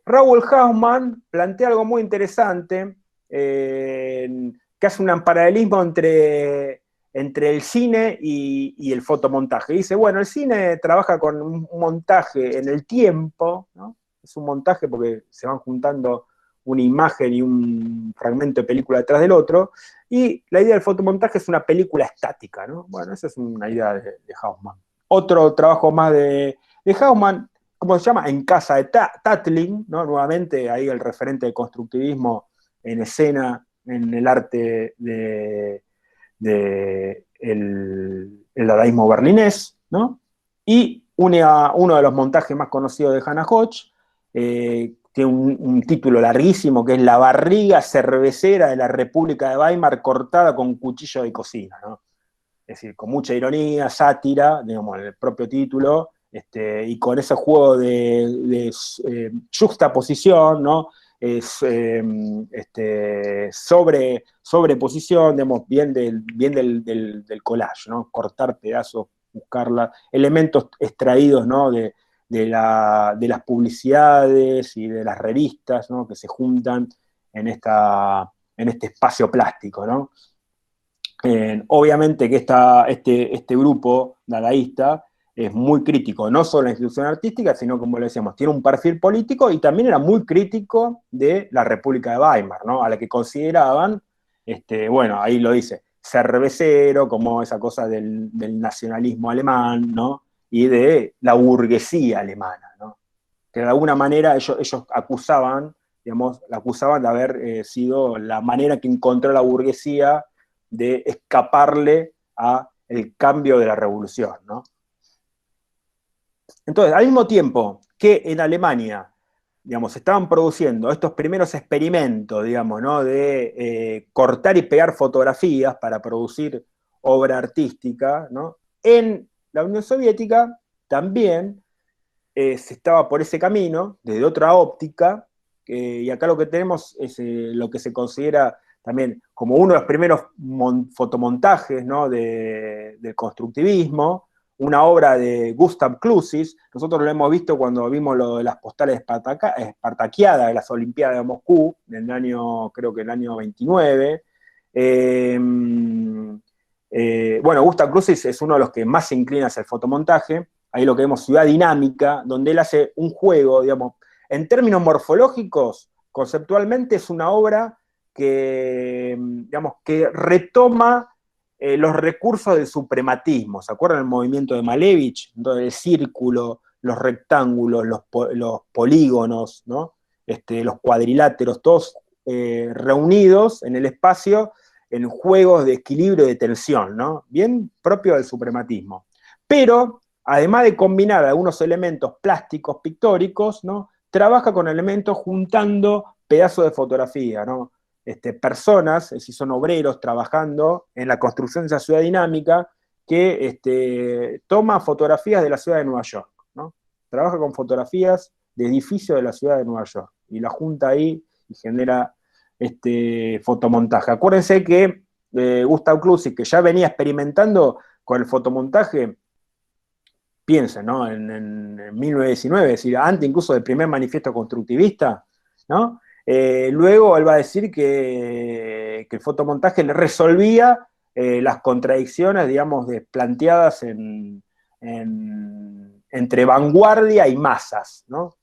Raoul Hausmann plantea algo muy interesante, que hace un paralelismo entre el cine y el fotomontaje. Dice, bueno, el cine trabaja con un montaje en el tiempo, ¿no? Es un montaje porque se van juntando una imagen y un fragmento de película detrás del otro, y la idea del fotomontaje es una película estática, ¿no? Bueno, esa es una idea de Hausmann. Otro trabajo más de Hausmann, ¿cómo se llama? En casa de Tatlin, ¿no? Nuevamente ahí el referente del constructivismo en escena, en el arte el dadaísmo berlinés, ¿no? Y uno de los montajes más conocidos de Hannah Hodge, tiene un título larguísimo que es La barriga cervecera de la República de Weimar cortada con cuchillo de cocina, ¿no? Es decir, con mucha ironía, sátira, digamos, en el propio título, y con ese juego de juxtaposición, ¿no? Sobreposición, digamos, bien del collage, ¿no? Cortar pedazos, buscarla, elementos extraídos, ¿no? de las publicidades y de las revistas, ¿no? Que se juntan en este espacio plástico, ¿no? Obviamente que este grupo dadaísta es muy crítico, no solo de la institución artística, sino, como le decíamos, tiene un perfil político y también era muy crítico de la República de Weimar, ¿no? A la que consideraban, bueno, ahí lo dice, cervecero, como esa cosa del nacionalismo alemán, ¿no? Y de la burguesía alemana, ¿no? Que de alguna manera ellos acusaban, digamos, la acusaban de haber sido la manera que encontró la burguesía de escaparle a el cambio de la revolución, ¿no? Entonces, al mismo tiempo que en Alemania, digamos, se estaban produciendo estos primeros experimentos, digamos, ¿no? De cortar y pegar fotografías para producir obra artística, ¿no? En la Unión Soviética también se estaba por ese camino, desde otra óptica, y acá lo que tenemos es lo que se considera también como uno de los primeros fotomontajes, ¿no? Del constructivismo, una obra de Gustav Klusis. Nosotros lo hemos visto cuando vimos lo de las postales espartaquiadas de las Olimpiadas de Moscú, del año, creo que el año 29. Bueno, Gustav Klusis es uno de los que más se inclina hacia el fotomontaje. Ahí lo que vemos, Ciudad Dinámica, donde él hace un juego, digamos, en términos morfológicos, conceptualmente es una obra que, digamos, que retoma los recursos del suprematismo. ¿Se acuerdan del movimiento de Malevich? Entonces, el círculo, los rectángulos, los polígonos, ¿no? Los cuadriláteros, todos reunidos en el espacio en juegos de equilibrio y de tensión, ¿no? Bien propio del suprematismo. Pero, además de combinar algunos elementos plásticos, pictóricos, ¿no? Trabaja con elementos juntando pedazos de fotografía, ¿no? Personas, si son obreros trabajando en la construcción de esa ciudad dinámica, que toma fotografías de la ciudad de Nueva York, ¿no? Trabaja con fotografías de edificios de la ciudad de Nueva York, y la junta ahí y genera fotomontaje. Acuérdense que Gustav Klusis, que ya venía experimentando con el fotomontaje, piensen, ¿no? En 1919, es decir, antes incluso del primer manifiesto constructivista, ¿no? Luego él va a decir que el fotomontaje le resolvía las contradicciones, digamos, planteadas entre vanguardia y masas, ¿no?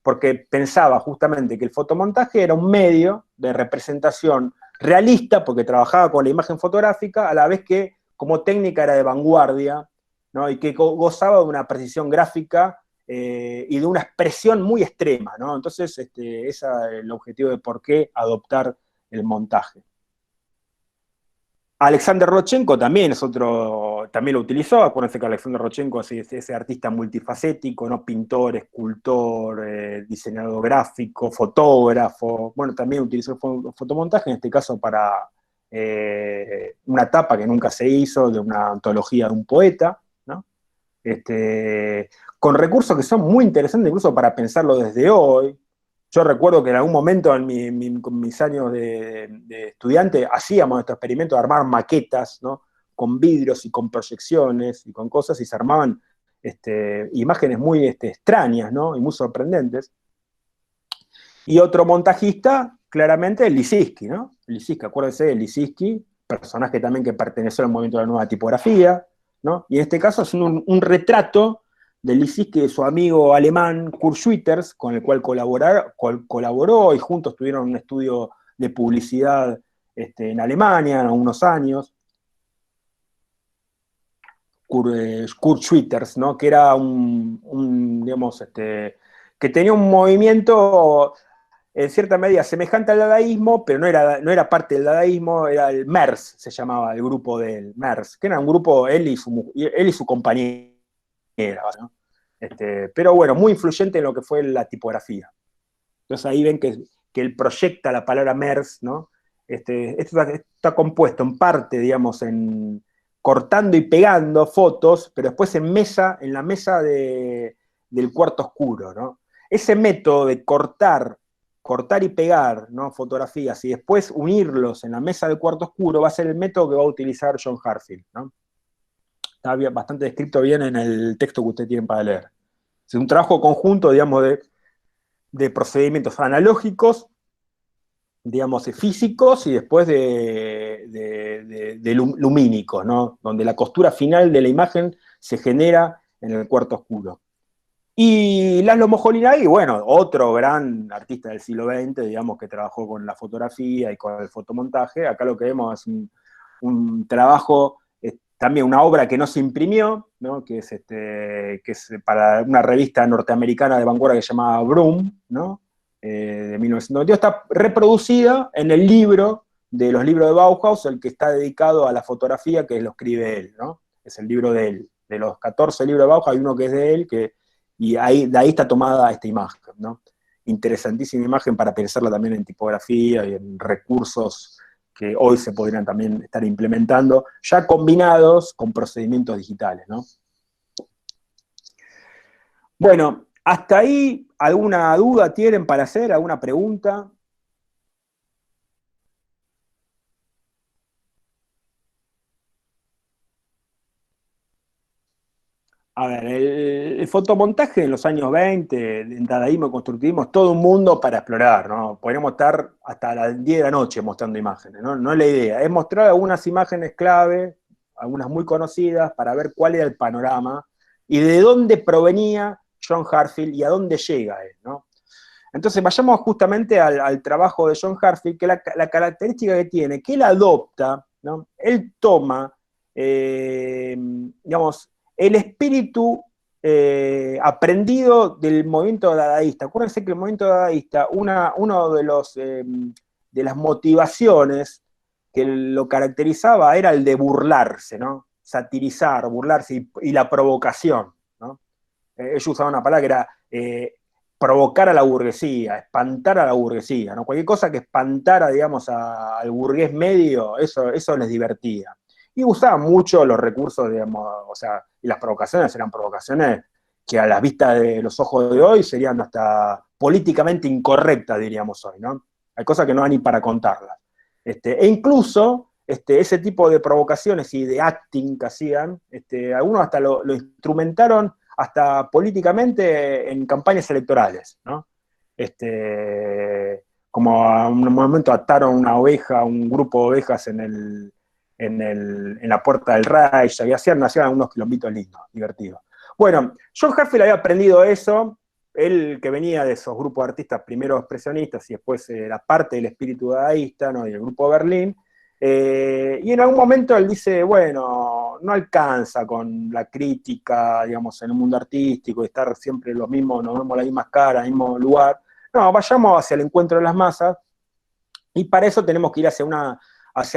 Porque pensaba justamente que el fotomontaje era un medio de representación realista, porque trabajaba con la imagen fotográfica, a la vez que como técnica era de vanguardia, ¿no? Y que gozaba de una precisión gráfica y de una expresión muy extrema, ¿no? Entonces, ese es el objetivo de por qué adoptar el montaje. Alexander Rodchenko también es otro, también lo utilizó. Acuérdense que Alexander Rodchenko es ese artista multifacético, ¿no? Pintor, escultor, diseñador gráfico, fotógrafo. Bueno, también utilizó el fotomontaje, en este caso para una tapa que nunca se hizo, de una antología de un poeta, ¿no? Con recursos que son muy interesantes incluso para pensarlo desde hoy. Yo recuerdo que en algún momento en mis años de estudiante hacíamos estos experimentos de armar maquetas, ¿no? Con vidrios y con proyecciones y con cosas, y se armaban imágenes muy extrañas, ¿no? Y muy sorprendentes. Y otro montajista, claramente, Lissitzky, ¿no? Lissitzky, acuérdense de Lissitzky, personaje también que perteneció al movimiento de la nueva tipografía, ¿no? Y en este caso es un retrato de Lissitzky, de su amigo alemán Kurt Schwitters, con el cual colaboró y juntos tuvieron un estudio de publicidad en Alemania en algunos años. Kurt Schwitters, ¿no? Que era digamos, que tenía un movimiento en cierta medida semejante al dadaísmo, pero no era parte del dadaísmo, era el MERS, se llamaba el grupo del MERS, que era un grupo, él y su compañera, ¿no? Pero bueno, muy influyente en lo que fue la tipografía. Entonces ahí ven que él proyecta la palabra MERS, ¿no? Esto está compuesto en parte, digamos, en cortando y pegando fotos, pero después en la mesa del cuarto oscuro, ¿no? Ese método de cortar y pegar, ¿no? Fotografías y después unirlos en la mesa del cuarto oscuro va a ser el método que va a utilizar John Heartfield, ¿no? Está bastante descrito bien en el texto que ustedes tienen para leer. Es un trabajo conjunto, digamos, de procedimientos analógicos, digamos, físicos y después de lumínicos, ¿no? Donde la costura final de la imagen se genera en el cuarto oscuro. Y Laszlo Moholy-Nagy, bueno, otro gran artista del siglo XX, digamos, que trabajó con la fotografía y con el fotomontaje. Acá lo que vemos es un trabajo, también una obra que no se imprimió, ¿no? Que es para una revista norteamericana de vanguardia que se llamaba Broom, ¿no? De 1992, está reproducida en el libro de los libros de Bauhaus, el que está dedicado a la fotografía, que lo escribe él, ¿no? Es el libro de él. De los 14 libros de Bauhaus hay uno que es de él, que Y de ahí está tomada esta imagen, ¿no? Interesantísima imagen para pensarla también en tipografía y en recursos que hoy se podrían también estar implementando, ya combinados con procedimientos digitales, ¿no? Bueno, hasta ahí, ¿alguna duda tienen para hacer? ¿Alguna pregunta? A ver, el fotomontaje en los años 20, en dadaísmo, constructivismo, es todo un mundo para explorar, ¿no? Podríamos estar hasta las 10 de la noche mostrando imágenes, ¿no? No es la idea, es mostrar algunas imágenes clave, algunas muy conocidas, para ver cuál era el panorama y de dónde provenía John Heartfield y a dónde llega él, ¿no? Entonces vayamos justamente al trabajo de John Heartfield, que la característica que tiene, que él adopta, ¿no? Él toma, digamos, el espíritu aprendido del movimiento dadaísta. Acuérdense que el movimiento dadaísta, uno de las motivaciones que lo caracterizaba era el de burlarse, ¿no? Satirizar, burlarse y la provocación, ¿no? Ellos usaban una palabra que era provocar a la burguesía, espantar a la burguesía, ¿no? Cualquier cosa que espantara, digamos, al burgués medio, eso les divertía. Y usaban mucho los recursos, digamos, o sea, y las provocaciones eran provocaciones que a la vista de los ojos de hoy serían hasta políticamente incorrectas, diríamos hoy, ¿no? Hay cosas que no van ni para contarlas. E incluso ese tipo de provocaciones y de acting que hacían, algunos hasta lo instrumentaron hasta políticamente en campañas electorales, ¿no? Como a un momento ataron una oveja, un grupo de ovejas en la puerta del Reich, y hacían unos quilombitos lindos, divertidos. Bueno, John Heartfield había aprendido eso, él que venía de esos grupos de artistas, primero expresionistas y después la parte del espíritu dadaísta, ¿no? Y el grupo Berlín, y en algún momento él dice, bueno, no alcanza con la crítica, digamos, en el mundo artístico, y estar siempre lo mismo, nos vemos las mismas caras, el mismo lugar. No, vayamos hacia el encuentro de las masas, y para eso tenemos que ir hacia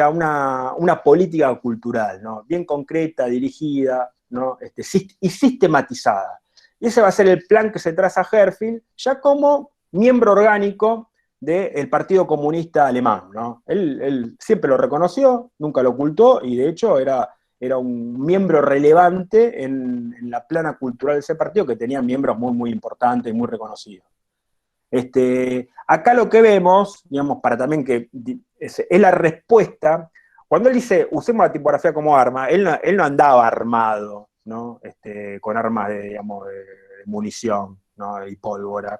una política cultural, ¿no? Bien concreta, dirigida, ¿no? Y sistematizada. Y ese va a ser el plan que se traza Heartfield, ya como miembro orgánico del Partido Comunista Alemán, ¿no? Él siempre lo reconoció, nunca lo ocultó, y de hecho era un miembro relevante en la plana cultural de ese partido, que tenía miembros muy, muy importantes y muy reconocidos. Acá lo que vemos, digamos, para también que es la respuesta, cuando él dice usemos la tipografía como arma, él no andaba armado, ¿no? Con armas digamos, de munición, ¿no? Y pólvora,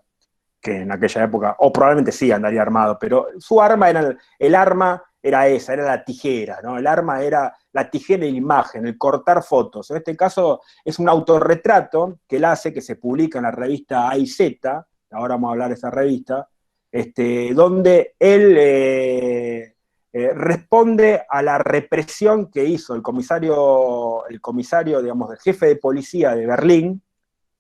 que en aquella época, o probablemente sí andaría armado, pero su arma era, el arma era esa, era la tijera, ¿no? El arma era la tijera y la imagen, el cortar fotos. En este caso es un autorretrato que él hace, que se publica en la revista AIZ, ahora vamos a hablar de esa revista, donde él responde a la represión que hizo el comisario, digamos, el jefe de policía de Berlín,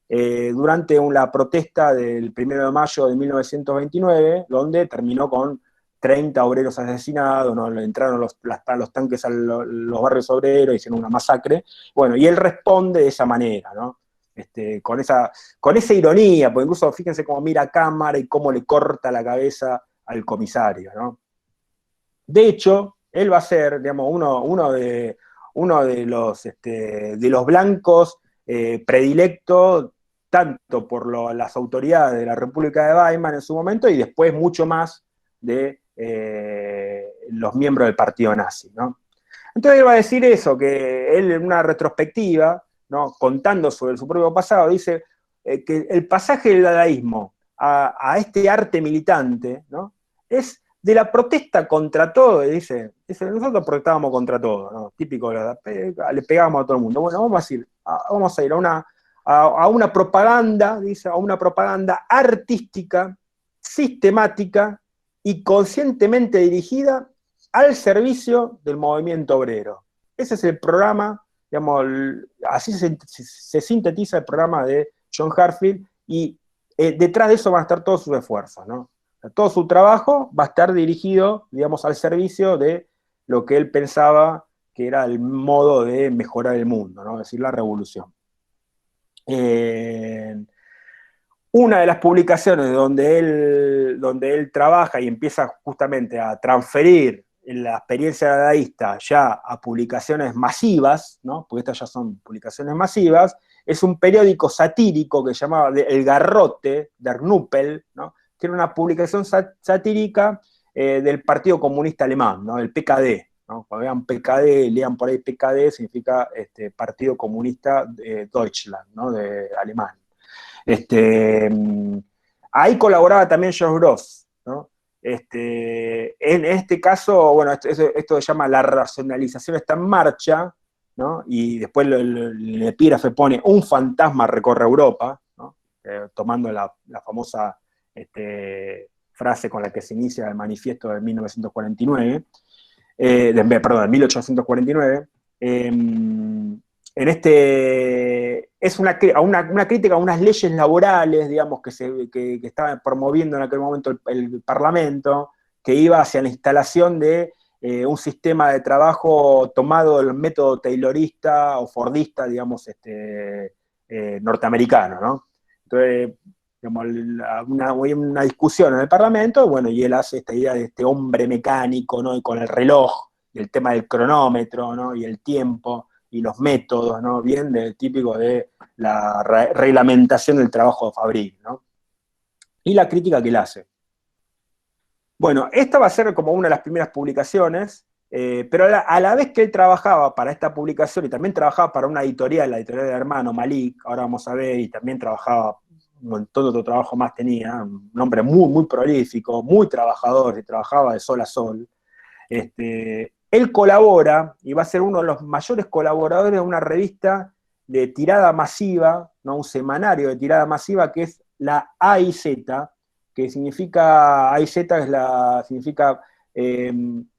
durante la protesta del 1 de mayo de 1929, donde terminó con 30 obreros asesinados, ¿no? Entraron los tanques a los barrios obreros, hicieron una masacre. Bueno, y él responde de esa manera, ¿no? Con esa ironía, porque incluso fíjense cómo mira a cámara y cómo le corta la cabeza al comisario, ¿no? De hecho, él va a ser, digamos, uno de los blancos predilectos, tanto por las autoridades de la República de Weimar en su momento, y después mucho más de los miembros del partido nazi, ¿no? Entonces él va a decir eso, que él en una retrospectiva, ¿no? Contando sobre su propio pasado, dice que el pasaje del dadaísmo a este arte militante, ¿no? Es de la protesta contra todo, y dice, nosotros protestábamos contra todo, ¿no? Típico, le pegábamos a todo el mundo. Bueno, vamos a ir a una propaganda, dice, a una propaganda artística, sistemática y conscientemente dirigida al servicio del movimiento obrero. Ese es el programa, digamos, así se sintetiza el programa de John Heartfield, y detrás de eso van a estar todos sus esfuerzos, ¿no? Todo su trabajo va a estar dirigido, digamos, al servicio de lo que él pensaba que era el modo de mejorar el mundo, ¿no? Es decir, la revolución. Una de las publicaciones donde él trabaja y empieza justamente a transferir la experiencia dadaísta ya a publicaciones masivas, ¿no? Porque estas ya son publicaciones masivas, es un periódico satírico que se llamaba El Garrote, Der Knuppel, ¿no? Que era una publicación satírica del Partido Comunista Alemán, ¿no? El PKD. ¿No? Cuando vean PKD, lean por ahí PKD, significa Partido Comunista de Deutschland, ¿no? De Alemania. Este, ahí colaboraba también George Gross, ¿no? En este caso, bueno, esto se llama la racionalización está en marcha, ¿no? Y después el epígrafe pone un fantasma recorre Europa, ¿no? Tomando la famosa frase con la que se inicia el manifiesto de 1949, perdón, de 1849. Es una crítica a unas leyes laborales, digamos, que estaba promoviendo en aquel momento el Parlamento, que iba hacia la instalación de un sistema de trabajo tomado del método taylorista o fordista, digamos, norteamericano, ¿no? Entonces, digamos, una discusión en el Parlamento, bueno, y él hace esta idea de este hombre mecánico, ¿no? Y con el reloj, y el tema del cronómetro, ¿no? Y el tiempo, y los métodos, ¿no? Bien típico de la reglamentación del trabajo fabril, ¿no? Y la crítica que él hace. Bueno, esta va a ser como una de las primeras publicaciones, pero a la vez que él trabajaba para esta publicación y también trabajaba para una editorial, la editorial de hermano Malik, ahora vamos a ver, y también trabajaba, un montón de otro trabajo más tenía, un hombre muy, muy prolífico, muy trabajador, y trabajaba de sol a sol. Él colabora y va a ser uno de los mayores colaboradores de una revista de tirada masiva, ¿no? Un semanario de tirada masiva que es la AIZ, que significa, significa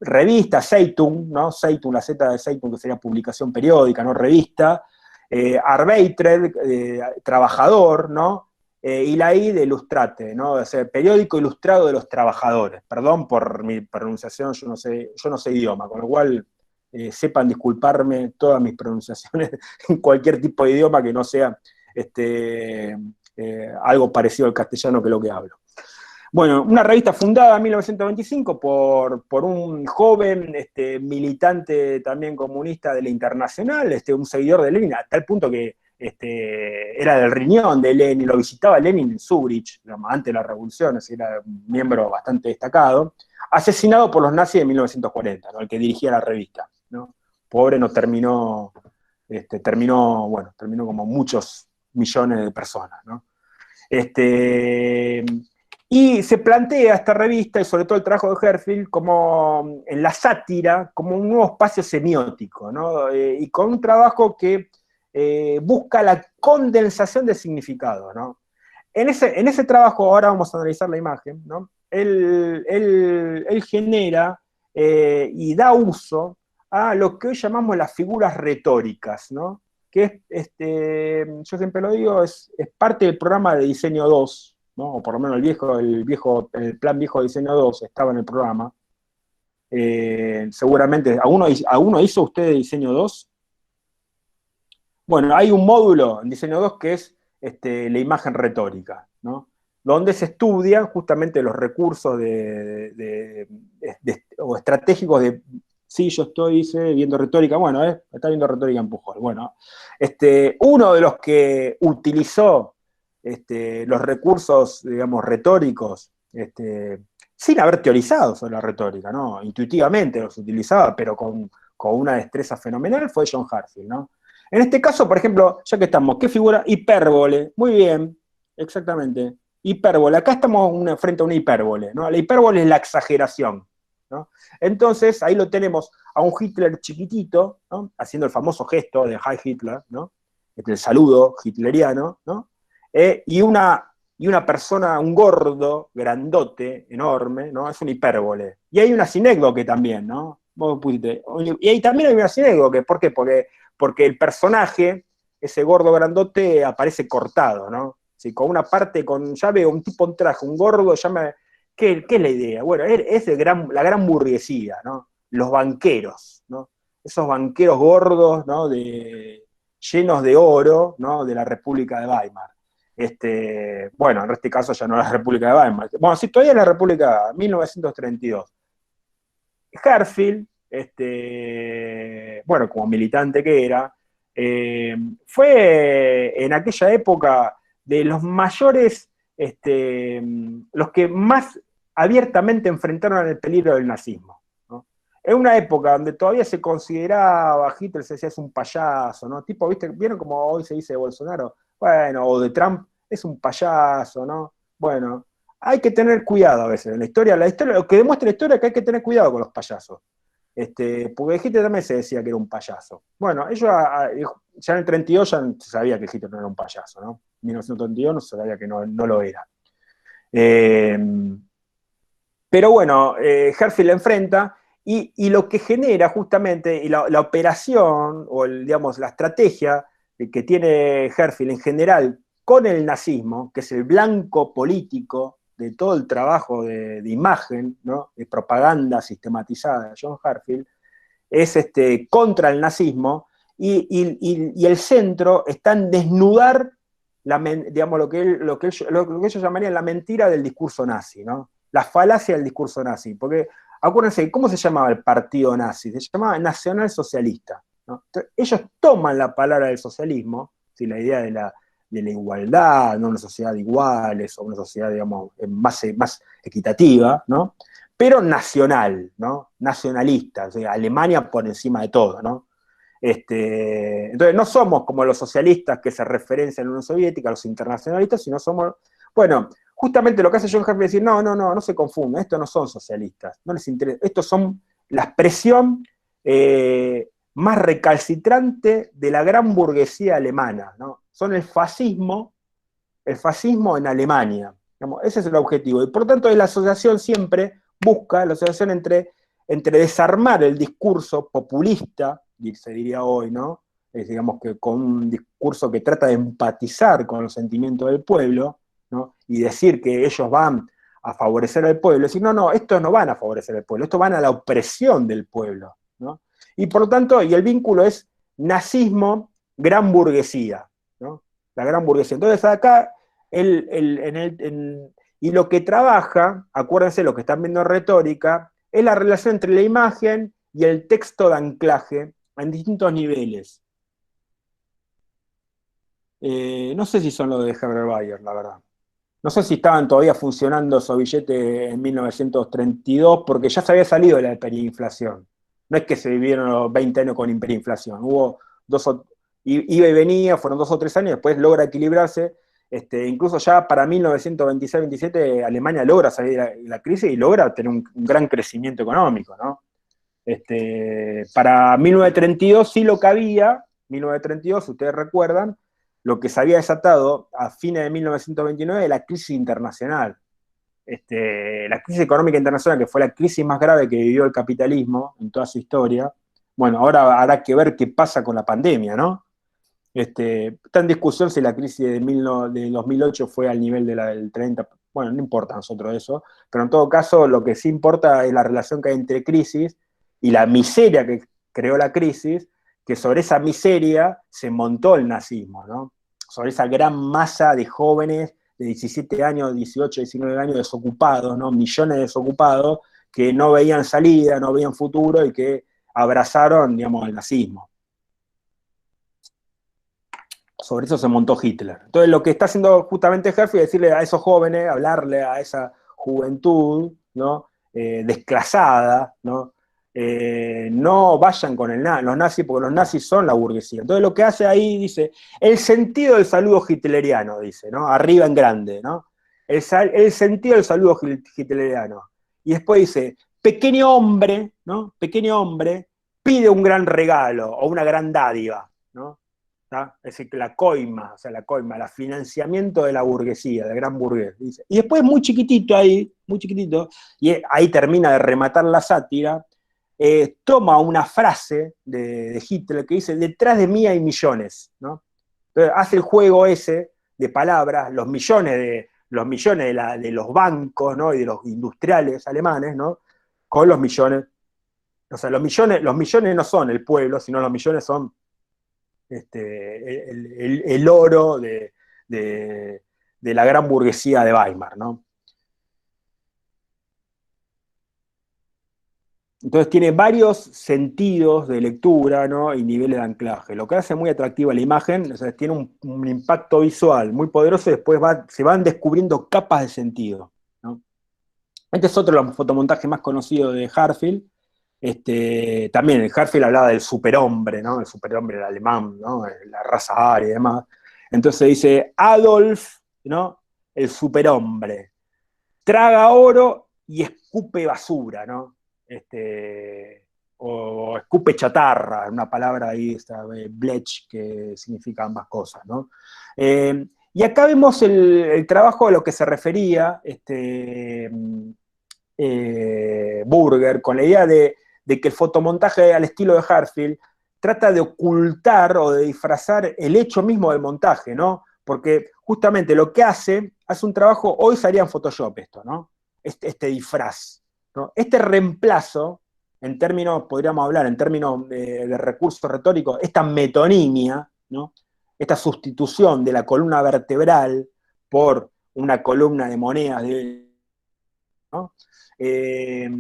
revista, Zeitung, ¿no? Zeitung, la Z de Zeitung, que sería publicación periódica, ¿no? Revista, Arbeiter, trabajador, ¿no? Y la I de Ilustrate, ¿no? O sea, periódico ilustrado de los trabajadores. Perdón por mi pronunciación, yo no sé idioma, con lo cual sepan disculparme todas mis pronunciaciones en cualquier tipo de idioma que no sea algo parecido al castellano que es lo que hablo. Bueno, una revista fundada en 1925 por un joven militante también comunista de la Internacional, un seguidor de Lenin, a tal punto que era del riñón de Lenin, lo visitaba Lenin en Zurich, antes de la revolución, así era un miembro bastante destacado, asesinado por los nazis en 1940, ¿no? El que dirigía la revista, ¿no? Pobre no terminó, terminó como muchos millones de personas, ¿no? Y se plantea esta revista, y sobre todo el trabajo de Herfield, como en la sátira, como un nuevo espacio semiótico, ¿no? Y con un trabajo que busca la condensación de significado, ¿no? En ese trabajo, ahora vamos a analizar la imagen, ¿no? Él genera y da uso a lo que hoy llamamos las figuras retóricas, ¿no? Que yo siempre lo digo, es parte del programa de diseño 2, ¿no? O por lo menos el plan viejo de diseño 2 estaba en el programa. Seguramente, ¿alguno hizo usted de diseño 2? Bueno, hay un módulo en diseño 2 que es la imagen retórica, ¿no? Donde se estudian justamente los recursos o estratégicos de, sí, yo estoy viendo retórica, bueno, está viendo retórica en Pujol. Bueno, uno de los que utilizó los recursos, digamos, retóricos, sin haber teorizado sobre la retórica, ¿no? Intuitivamente los utilizaba, pero con una destreza fenomenal, fue John Heartfield, ¿no? En este caso, por ejemplo, ya que estamos, ¿qué figura? Hipérbole. Muy bien, exactamente. Hipérbole. Acá estamos frente a una hipérbole, ¿no? La hipérbole es la exageración, ¿no? Entonces, ahí lo tenemos a un Hitler chiquitito, ¿no? Haciendo el famoso gesto de Heil Hitler, ¿no? El saludo hitleriano, ¿no? Y una persona, un gordo, grandote, enorme, ¿no? Es una hipérbole. Y hay una sinécdoque también, ¿no? Y ahí también hay una sinécdoque. ¿Por qué? Porque el personaje, ese gordo grandote, aparece cortado, ¿no? Sí, con una parte, ya veo un tipo en traje, un gordo, ¿qué es la idea? Bueno, es la gran burguesía, ¿no? Los banqueros, ¿no? Esos banqueros gordos, ¿no? Llenos de oro, ¿no? De la República de Weimar. bueno, en este caso ya no la República de Weimar. Bueno, sí, todavía la República, 1932. Herfield, bueno, como militante que era, fue en aquella época de los mayores, los que más abiertamente enfrentaron el peligro del nazismo, ¿no? En una época donde todavía se consideraba, Hitler se decía es un payaso, ¿no? Tipo, ¿viste? ¿Vieron como hoy se dice de Bolsonaro? Bueno, o de Trump, es un payaso, ¿no? Bueno, hay que tener cuidado a veces. En la historia, lo que demuestra la historia es que hay que tener cuidado con los payasos. Porque Hitler también se decía que era un payaso. Bueno, ellos ya en el 32 ya se sabía que Hitler no era un payaso, ¿no? En 1932 no se sabía que no lo era. Eh, pero bueno, Herfield la enfrenta y lo que genera justamente, y la operación, o digamos, la estrategia que tiene Herfield en general con el nazismo, que es el blanco político de todo el trabajo de imagen, ¿no? De propaganda sistematizada de John Herfield, es contra el nazismo, y el centro está en desnudar digamos, lo que ellos llamarían la mentira del discurso nazi, ¿no? La falacia del discurso nazi. Porque, acuérdense, ¿cómo se llamaba el partido nazi? Se llamaba Nacional Socialista, ¿no? Entonces, ellos toman la palabra del socialismo, ¿sí? La idea de la igualdad, ¿no? Una sociedad de iguales, o una sociedad, digamos, más equitativa, ¿no? Pero nacional, ¿no? Nacionalista, o sea, Alemania por encima de todo, ¿no? Entonces no somos como los socialistas que se referencian a la Unión Soviética, los internacionalistas, sino somos, bueno, justamente lo que hace John Harvey es decir, no se confundan, estos no son socialistas, no les interesa, estos son la expresión más recalcitrante de la gran burguesía alemana, ¿no? Son el fascismo en Alemania, digamos, ese es el objetivo, y por tanto la asociación siempre busca la asociación entre desarmar el discurso populista, se diría hoy, ¿no? Digamos que con un discurso que trata de empatizar con los sentimientos del pueblo, ¿no? Y decir que ellos van a favorecer al pueblo, decir, no, estos no van a favorecer al pueblo, estos van a la opresión del pueblo, ¿no? Y por lo tanto, y el vínculo es nazismo, gran burguesía, ¿no? La gran burguesía. Entonces acá, y lo que trabaja, acuérdense lo que están viendo en retórica, es la relación entre la imagen y el texto de anclaje en distintos niveles. No sé si son los de Herbert Bayer, la verdad. No sé si estaban todavía funcionando esos billetes en 1932, porque ya se había salido de la hiperinflación. No es que se vivieron los 20 años con hiperinflación. Hubo iba y venía, fueron 2 o 3 años, después logra equilibrarse. Incluso ya para 1926-27 Alemania logra salir de la crisis y logra tener un gran crecimiento económico, ¿no? Para 1932 sí lo que había, 1932, ustedes recuerdan, lo que se había desatado a fines de 1929, la crisis internacional. La crisis económica internacional, que fue la crisis más grave que vivió el capitalismo en toda su historia. Bueno, ahora habrá que ver qué pasa con la pandemia, ¿no? Está en discusión si la crisis de 2008 fue al nivel del 30, bueno, no importa a nosotros eso, pero en todo caso lo que sí importa es la relación que hay entre crisis y la miseria que creó la crisis, que sobre esa miseria se montó el nazismo, ¿no? Sobre esa gran masa de jóvenes de 17 años, 18, 19 años desocupados, ¿no? Millones de desocupados que no veían salida, no veían futuro y que abrazaron, digamos, el nazismo. Sobre eso se montó Hitler. Entonces lo que está haciendo justamente Herfield es decirle a esos jóvenes, hablarle a esa juventud, ¿no? Desclasada, ¿no? No vayan con los nazis, porque los nazis son la burguesía. Entonces lo que hace ahí, dice, el sentido del saludo hitleriano, dice, ¿no? Arriba en grande, ¿no? El sentido del saludo hitleriano. Y después dice, pequeño hombre, ¿no? Pequeño hombre pide un gran regalo o una gran dádiva, ¿no? ¿tá? Es decir, la coima, o sea, el financiamiento de la burguesía, del gran burgués. Dice. Y después, muy chiquitito ahí, muy chiquitito, y ahí termina de rematar la sátira, toma una frase de Hitler que dice, detrás de mí hay millones, ¿no? Entonces, hace el juego ese de palabras, los millones de los bancos, ¿no? Y de los industriales alemanes, ¿no? Con los millones. O sea, los millones no son el pueblo, sino los millones son el oro de la gran burguesía de Weimar, ¿no? Entonces tiene varios sentidos de lectura, ¿no? Y niveles de anclaje. Lo que hace muy atractiva la imagen, o sea, tiene un impacto visual muy poderoso y después se van descubriendo capas de sentido, ¿no? Este es otro de los fotomontajes más conocidos de Hartfield. También Hartfield hablaba del superhombre, ¿no? El superhombre alemán, ¿no? La raza aria y demás. Entonces dice, Adolf, ¿no? El superhombre, traga oro y escupe basura, ¿no? O escupe chatarra, una palabra ahí, blech, que significa ambas cosas, ¿no? Y acá vemos el trabajo a lo que se refería Burger, con la idea de que el fotomontaje al estilo de Hartfield trata de ocultar o de disfrazar el hecho mismo del montaje, ¿no? Porque justamente lo que hace un trabajo, hoy sería en Photoshop esto, ¿no? Este disfraz, ¿no? Este reemplazo, en términos, podríamos hablar, en términos de recursos retóricos, esta metonimia, ¿no? Esta sustitución de la columna vertebral por una columna de monedas, ¿no? Eh,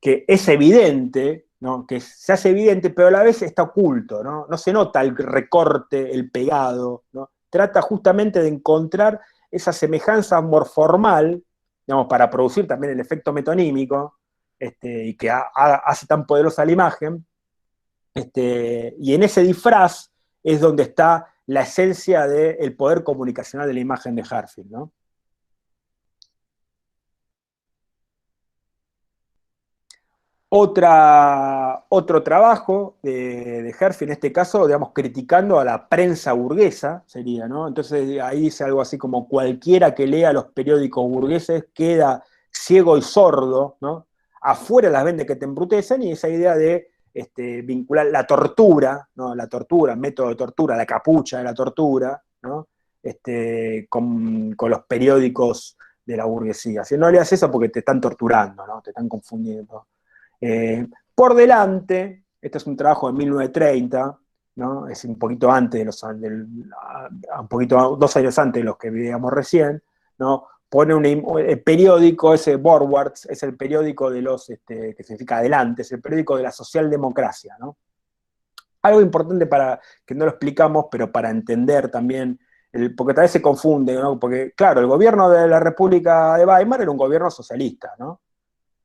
que es evidente, ¿no? Que se hace evidente, pero a la vez está oculto, ¿no? No se nota el recorte, el pegado, ¿no? Trata justamente de encontrar esa semejanza morformal, digamos, para producir también el efecto metonímico, y que hace tan poderosa la imagen, y en ese disfraz es donde está la esencia del poder comunicacional de la imagen de Hartfield, ¿no? Otro trabajo de Herfi, en este caso, digamos, criticando a la prensa burguesa, sería, ¿no? Entonces ahí dice algo así como cualquiera que lea los periódicos burgueses queda ciego y sordo, ¿no? Afuera las vende que te embrutecen, y esa idea de vincular la tortura, ¿no? La tortura, método de tortura, la capucha de la tortura, ¿no? Con los periódicos de la burguesía. Si no leas eso porque te están torturando, ¿no? Te están confundiendo. Por delante, este es un trabajo de 1930, ¿no? Es un poquito antes de un poquito, 2 años antes de los que veíamos recién, ¿no? Pone el periódico, ese Borwards, es el periódico de los, que significa adelante, es el periódico de la socialdemocracia, ¿no? Algo importante para que no lo explicamos, pero para entender también, porque tal vez se confunde, ¿no? Porque, claro, el gobierno de la República de Weimar era un gobierno socialista, ¿no?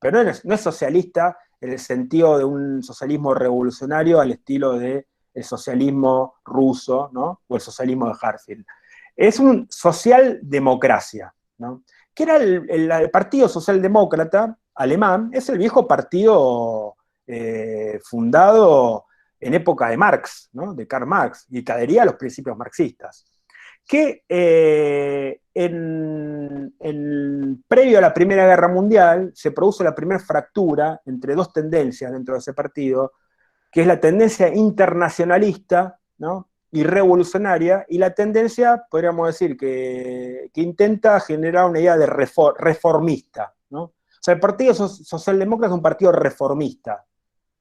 Pero no es socialista en el sentido de un socialismo revolucionario al estilo del socialismo ruso, ¿no? O el socialismo de Hartfield. Es un socialdemocracia, ¿no? Que era el Partido Socialdemócrata alemán, es el viejo partido fundado en época de Marx, ¿no? De Karl Marx, y que adhería a los principios marxistas, que previo a la Primera Guerra Mundial se produce la primera fractura entre dos tendencias dentro de ese partido, que es la tendencia internacionalista, ¿no? Y revolucionaria, y la tendencia, podríamos decir, que intenta generar una idea de reformista, ¿no? O sea, el Partido Socialdemócrata es un partido reformista,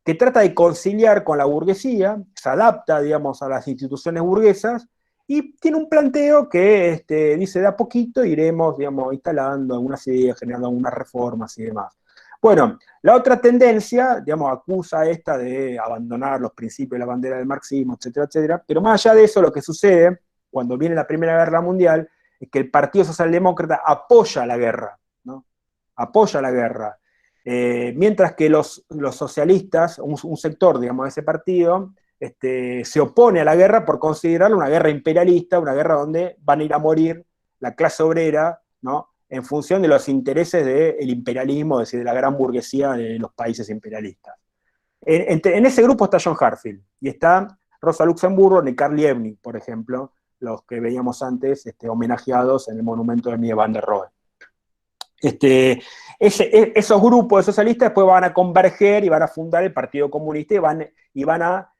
que trata de conciliar con la burguesía, se adapta, digamos, a las instituciones burguesas, y tiene un planteo que dice de a poquito iremos, digamos, instalando algunas ideas, generando algunas reformas y demás. Bueno, la otra tendencia, digamos, acusa esta de abandonar los principios de la bandera del marxismo, etcétera, etcétera, pero más allá de eso, lo que sucede cuando viene la Primera Guerra Mundial es que el Partido Socialdemócrata apoya la guerra, ¿no? Apoya la guerra. Mientras que los socialistas, un sector, digamos, de ese partido, se opone a la guerra por considerarla una guerra imperialista, una guerra donde van a ir a morir la clase obrera, ¿no? En función de los intereses del imperialismo, es decir, de la gran burguesía de los países imperialistas. En ese grupo está John Hartfield, y está Rosa Luxemburgo y Karl Liebknecht, por ejemplo, los que veíamos antes homenajeados en el monumento de Mies van der Rohe. Esos grupos de socialistas después van a converger y van a fundar el Partido Comunista y van a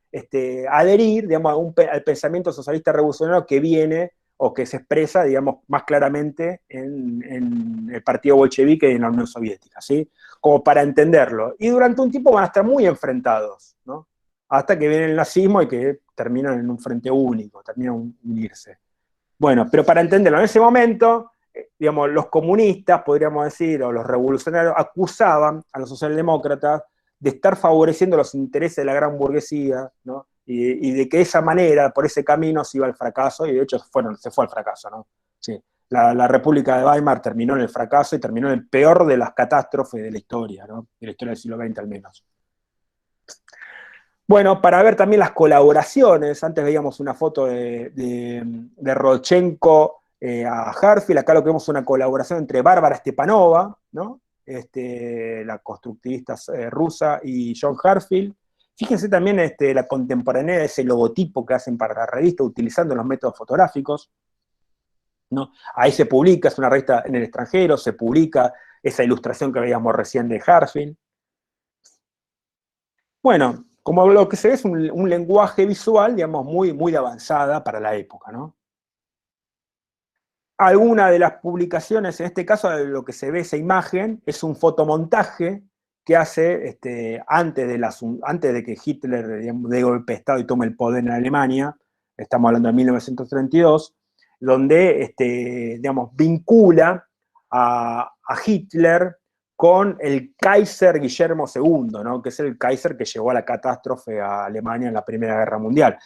adherir, digamos, al pensamiento socialista revolucionario que viene o que se expresa, digamos, más claramente en el Partido Bolchevique y en la Unión Soviética, ¿sí? Como para entenderlo. Y durante un tiempo van a estar muy enfrentados, ¿no? Hasta que viene el nazismo y que terminan en un frente único, terminan unirse. Bueno, pero para entenderlo, en ese momento, digamos, los comunistas, podríamos decir, o los revolucionarios, acusaban a los socialdemócratas de estar favoreciendo los intereses de la gran burguesía, ¿no? Y de que de esa manera, por ese camino, se iba al fracaso, y de hecho se fue al fracaso, ¿no? Sí. La República de Weimar terminó en el fracaso y terminó en el peor de las catástrofes de la historia, ¿no? De la historia del siglo XX al menos. Bueno, para ver también las colaboraciones, antes veíamos una foto de Rodchenko a Hartfield, acá lo que vemos es una colaboración entre Bárbara Stepanova, ¿no? La constructivista rusa, y John Hartfield. Fíjense también la contemporaneidad de ese logotipo que hacen para la revista utilizando los métodos fotográficos, ¿no? Ahí se publica, es una revista en el extranjero, se publica esa ilustración que veíamos recién de Hartfield. Bueno, como lo que se ve es un lenguaje visual, digamos, muy, muy avanzada para la época, ¿no? Alguna de las publicaciones, en este caso lo que se ve esa imagen, es un fotomontaje que hace antes de que Hitler, digamos, dé golpe de Estado y tome el poder en Alemania, estamos hablando de 1932, donde digamos, vincula a Hitler con el Kaiser Guillermo II, ¿no? Que es el Kaiser que llevó a la catástrofe a Alemania en la Primera Guerra Mundial.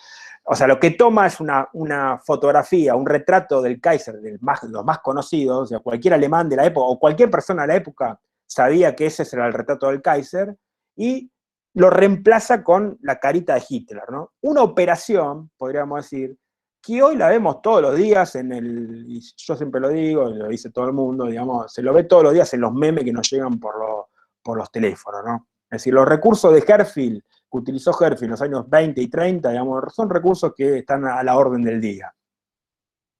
O sea, lo que toma es una fotografía, un retrato del Kaiser, de los más conocidos, o sea, cualquier alemán de la época, o cualquier persona de la época sabía que ese era el retrato del Kaiser, y lo reemplaza con la carita de Hitler, ¿no? Una operación, podríamos decir, que hoy la vemos todos los días y yo siempre lo digo, lo dice todo el mundo, digamos, se lo ve todos los días en los memes que nos llegan por los teléfonos, ¿no? Es decir, los recursos de Herfield que utilizó Herfield en los años 20 y 30, digamos, son recursos que están a la orden del día.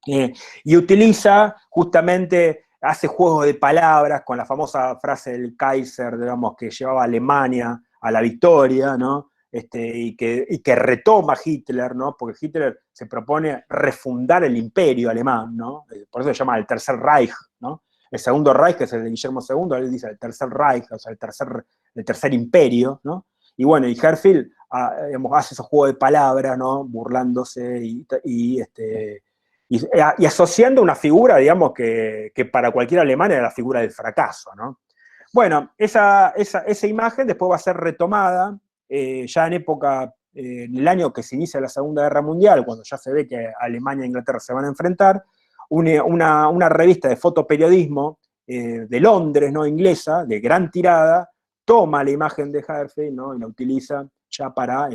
Y utiliza justamente, hace juegos de palabras con la famosa frase del Kaiser, digamos, que llevaba a Alemania a la victoria, ¿no? Y que retoma Hitler, ¿no? Porque Hitler se propone refundar el imperio alemán, ¿no? Por eso se llama el Tercer Reich, ¿no? El Segundo Reich, que es el de Guillermo II, él dice el Tercer Reich, o sea, el tercer imperio, ¿no? Y bueno, y Herfield digamos, hace esos juegos de palabras, ¿no? Burlándose y asociando una figura, digamos, que para cualquier alemán era la figura del fracaso, ¿no? Bueno, esa imagen después va a ser retomada ya en época, en el año que se inicia la Segunda Guerra Mundial, cuando ya se ve que Alemania e Inglaterra se van a enfrentar, una revista de fotoperiodismo de Londres, ¿no? Inglesa, de gran tirada, toma la imagen de Herfield, ¿no? Y la utiliza ya para,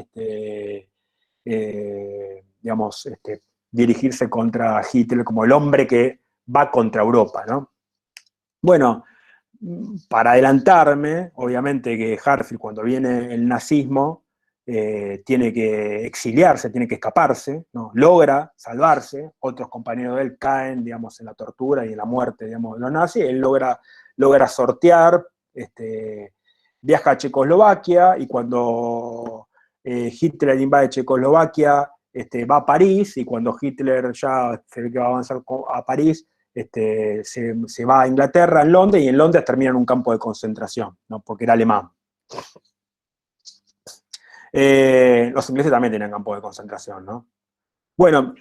digamos, dirigirse contra Hitler como el hombre que va contra Europa, ¿no? Bueno, para adelantarme, obviamente que Herfield, cuando viene el nazismo, tiene que exiliarse, tiene que escaparse, ¿no? Logra salvarse, otros compañeros de él caen, digamos, en la tortura y en la muerte, digamos, de los nazis, él logra sortear, viaja a Checoslovaquia, y cuando Hitler invade Checoslovaquia, va a París, y cuando Hitler ya se ve que va a avanzar a París, se va a Inglaterra, en Londres, y en Londres termina en un campo de concentración, ¿no? Porque era alemán. Los ingleses también tenían campos de concentración, ¿no? Bueno,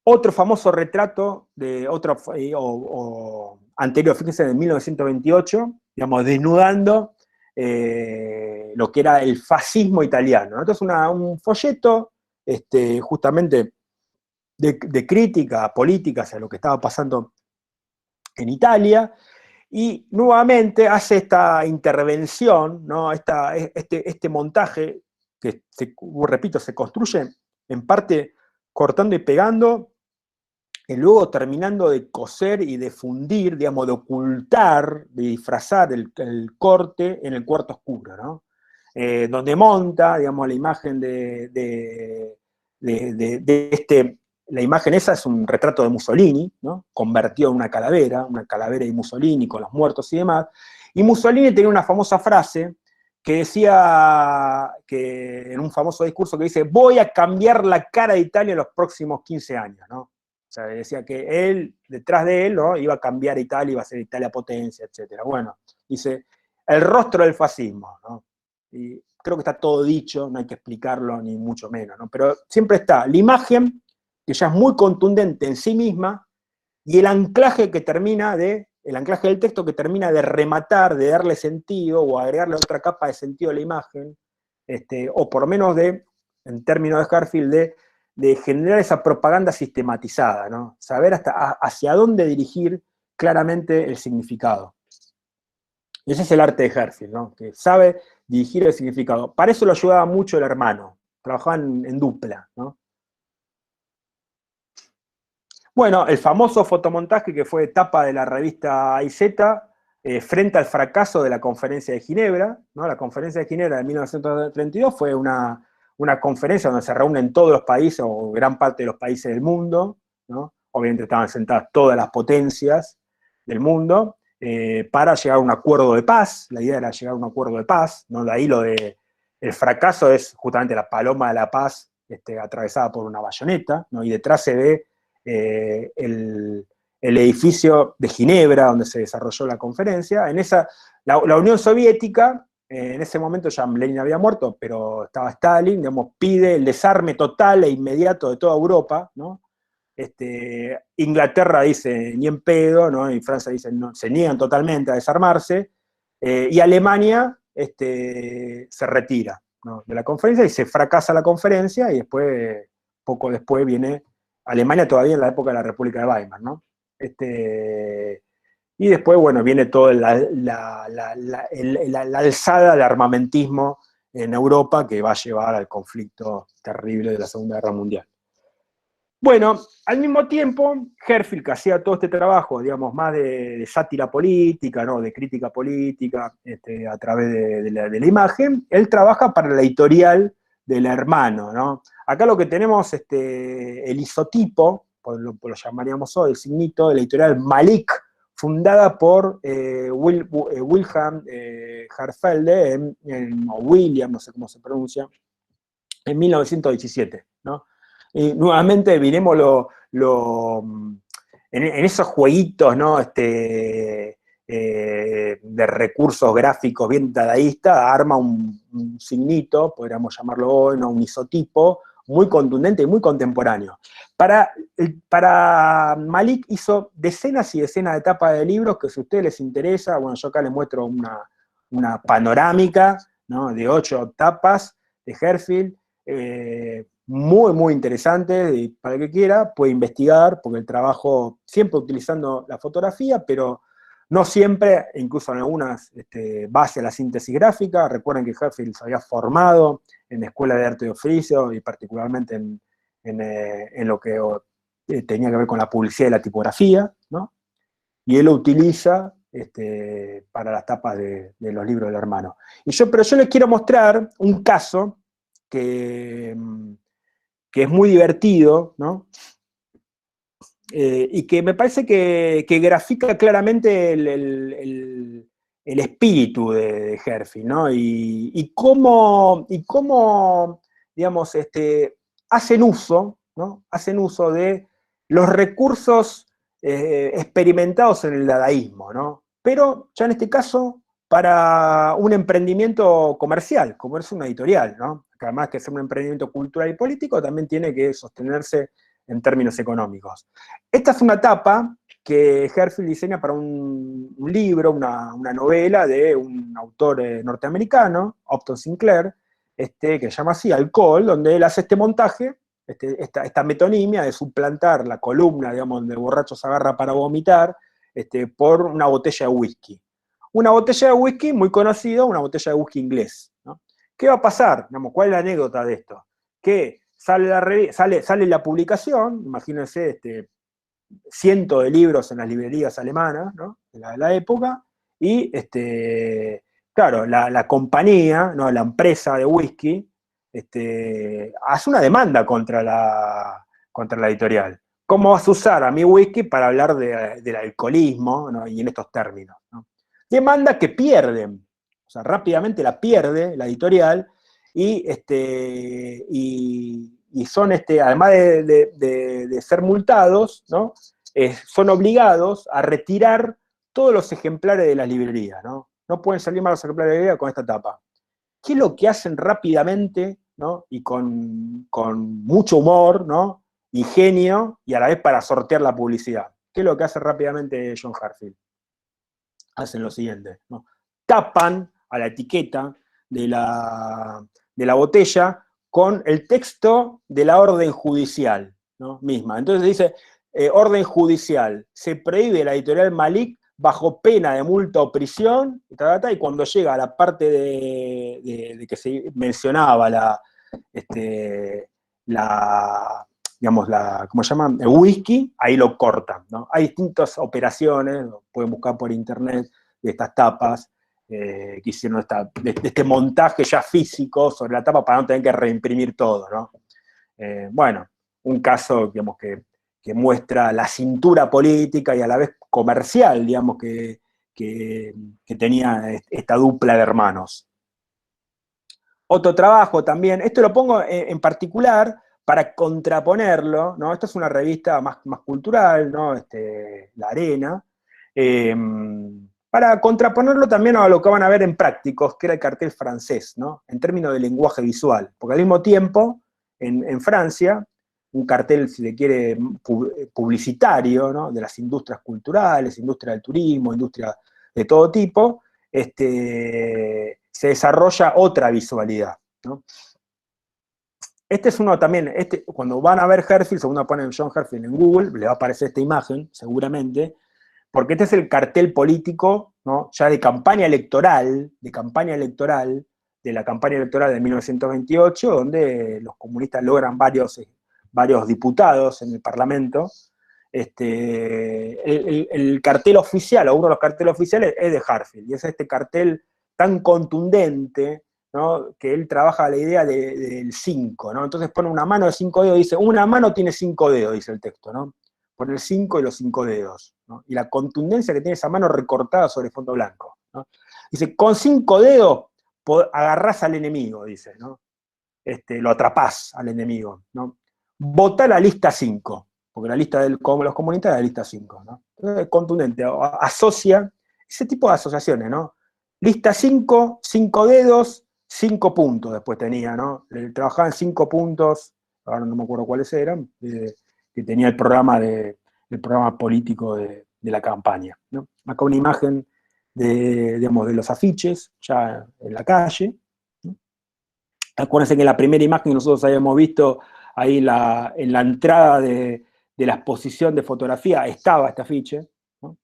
otro famoso retrato de otro anterior, fíjense, de 1928, digamos, desnudando lo que era el fascismo italiano, ¿no? Entonces, un folleto justamente de crítica política hacia lo que estaba pasando en Italia, y nuevamente hace esta intervención, ¿no? Este montaje que, repito, se construye en parte cortando y pegando, y luego terminando de coser y de fundir, digamos, de ocultar, de disfrazar el corte en el cuarto oscuro, ¿no? Donde monta, digamos, la imagen la imagen esa es un retrato de Mussolini, ¿no? Convertido en una calavera de Mussolini con los muertos y demás. Y Mussolini tenía una famosa frase que decía, que en un famoso discurso que dice: voy a cambiar la cara de Italia en los próximos 15 años, ¿no? O sea, decía que él, detrás de él, ¿no? Iba a cambiar Italia, iba a ser Italia potencia, etc. Bueno, dice, el rostro del fascismo, ¿no? Y creo que está todo dicho, no hay que explicarlo ni mucho menos, ¿no? Pero siempre está la imagen que ya es muy contundente en sí misma, y el anclaje el anclaje del texto que termina de rematar, de darle sentido, o agregarle otra capa de sentido a la imagen, o por lo menos en términos de Garfield, de generar esa propaganda sistematizada, ¿no? Saber hacia dónde dirigir claramente el significado. Y ese es el arte de Garfield, ¿no? Que sabe dirigir el significado. Para eso lo ayudaba mucho el hermano, trabajaban en dupla, ¿no? Bueno, el famoso fotomontaje que fue tapa de la revista AIZ, frente al fracaso de la Conferencia de Ginebra, ¿no? La Conferencia de Ginebra de 1932 fue una conferencia donde se reúnen todos los países, o gran parte de los países del mundo, ¿no? Obviamente estaban sentadas todas las potencias del mundo, para llegar a un acuerdo de paz. La idea era llegar a un acuerdo de paz, ¿no? De ahí el fracaso es justamente la paloma de la paz, atravesada por una bayoneta, ¿no? Y detrás se ve el edificio de Ginebra, donde se desarrolló la conferencia. La Unión Soviética, en ese momento ya Lenin había muerto, pero estaba Stalin, digamos, pide el desarme total e inmediato de toda Europa, ¿no? Inglaterra dice ni en pedo, ¿no? Y Francia dice no, se niegan totalmente a desarmarse, y Alemania se retira, ¿no? De la conferencia, y se fracasa la conferencia, y después, poco después, viene Alemania todavía en la época de la República de Weimar, ¿no? Y después, bueno, viene toda la alzada del armamentismo en Europa, que va a llevar al conflicto terrible de la Segunda Guerra Mundial. Bueno, al mismo tiempo, Herfield, que hacía todo este trabajo, digamos, más de sátira política, ¿no? De crítica política, a través de la imagen, él trabaja para la editorial del hermano, ¿no? Acá lo que tenemos, el isotipo, lo llamaríamos hoy, el signito de la editorial Malik, fundada por Wilhelm Herfelde, o William, no sé cómo se pronuncia, en 1917, ¿no? Y nuevamente miremos en esos jueguitos, ¿no? De recursos gráficos bien dadaístas, arma un signito, podríamos llamarlo hoy, ¿no? Un isotipo, muy contundente y muy contemporáneo. Para Malik hizo decenas y decenas de tapas de libros que, si a ustedes les interesa, bueno, yo acá les muestro una panorámica, ¿no? De 8 tapas de Herfield, muy, muy interesante, y para el que quiera puede investigar, porque el trabajo siempre utilizando la fotografía, pero no siempre, incluso en algunas, base a la síntesis gráfica. Recuerden que Herfield se había formado en la Escuela de Arte de Oficio, y particularmente en lo que tenía que ver con la publicidad y la tipografía, ¿no? Y él lo utiliza para las tapas de los libros del hermano. Pero yo les quiero mostrar un caso que es muy divertido, ¿no? Y que me parece que grafica claramente el espíritu de Herfield, ¿no? Y cómo, digamos, hacen uso, ¿no? Hacen uso de los recursos experimentados en el dadaísmo, ¿no? Pero ya en este caso para un emprendimiento comercial, como es una editorial, ¿no? Que además que ser un emprendimiento cultural y político, también tiene que sostenerse en términos económicos. Esta es una tapa que Herfield diseña para un libro, una novela de un autor norteamericano, Upton Sinclair, que se llama así, Alcohol, donde él hace este montaje, esta metonimia de suplantar la columna, digamos, donde el borracho se agarra para vomitar, por una botella de whisky. Una botella de whisky muy conocida, una botella de whisky inglés, ¿no? ¿Qué va a pasar? Digamos, ¿cuál es la anécdota de esto? Que sale la publicación, imagínense, cientos de libros en las librerías alemanas, ¿no? De la época, y claro, la compañía, ¿no? La empresa de whisky, hace una demanda contra la editorial. ¿Cómo vas a usar a mi whisky para hablar del alcoholismo, ¿no? Y en estos términos, ¿no? Demanda que pierden, o sea, rápidamente la pierde la editorial, y son, además de ser multados, ¿no? Son obligados a retirar todos los ejemplares de las librerías, ¿no? No pueden salir más los ejemplares de la librería con esta tapa. ¿Qué es lo que hacen rápidamente, ¿no? Y con mucho humor, ¿no? ingenio y a la vez para sortear la publicidad. ¿Qué es lo que hace rápidamente John Heartfield? Hacen lo siguiente, ¿no? Tapan a la etiqueta de la botella con el texto de la orden judicial, ¿no? Misma. Entonces dice, orden judicial, se prohíbe la editorial Malik bajo pena de multa o prisión, y cuando llega a la parte de que se mencionaba digamos, ¿cómo se llama? El whisky, ahí lo cortan, ¿no? Hay distintas operaciones, pueden buscar por internet, de estas tapas, que hicieron de este montaje ya físico sobre la tapa para no tener que reimprimir todo, ¿no? Bueno, un caso, digamos, que muestra la cintura política y a la vez comercial, digamos, que tenía esta dupla de hermanos. Otro trabajo también, esto lo pongo en particular para contraponerlo, ¿no? Esta es una revista más cultural, ¿no? La Arena, para contraponerlo también a lo que van a ver en Prácticos, que era el cartel francés, ¿no? En términos de lenguaje visual, porque al mismo tiempo, en Francia, un cartel, si le quiere, publicitario, ¿no? De las industrias culturales, industria del turismo, industria de todo tipo, se desarrolla otra visualidad, ¿no? Este es uno también, cuando van a ver Heartfield, según ponen John Heartfield en Google, le va a aparecer esta imagen, seguramente, porque este es el cartel político, ¿no? Ya de campaña electoral, de la campaña electoral de 1928, donde los comunistas logran varios diputados en el Parlamento. El cartel oficial, o uno de los carteles oficiales, es de Heartfield, y es este cartel tan contundente, ¿no? Que él trabaja la idea del 5, ¿no? Entonces pone una mano de 5 dedos, dice, una mano tiene 5 dedos, dice el texto, ¿no? Pone el 5 y los 5 dedos, ¿no? Y la contundencia que tiene esa mano recortada sobre fondo blanco, ¿no? Dice, con 5 dedos agarrás al enemigo, dice, ¿no? Lo atrapás al enemigo, ¿no? Votá la lista 5, porque la lista de los comunistas es la lista 5, ¿no? Entonces, contundente, asocia ese tipo de asociaciones, ¿no? Lista 5, 5 dedos, 5 puntos después tenía, ¿no? Trabajaba en 5 puntos, ahora no me acuerdo cuáles eran, que tenía el programa político de la campaña, ¿no? Acá una imagen digamos, de los afiches, ya en la calle, ¿no? Acuérdense que en la primera imagen que nosotros habíamos visto, ahí en la entrada de la exposición de fotografía, estaba este afiche, ¿no?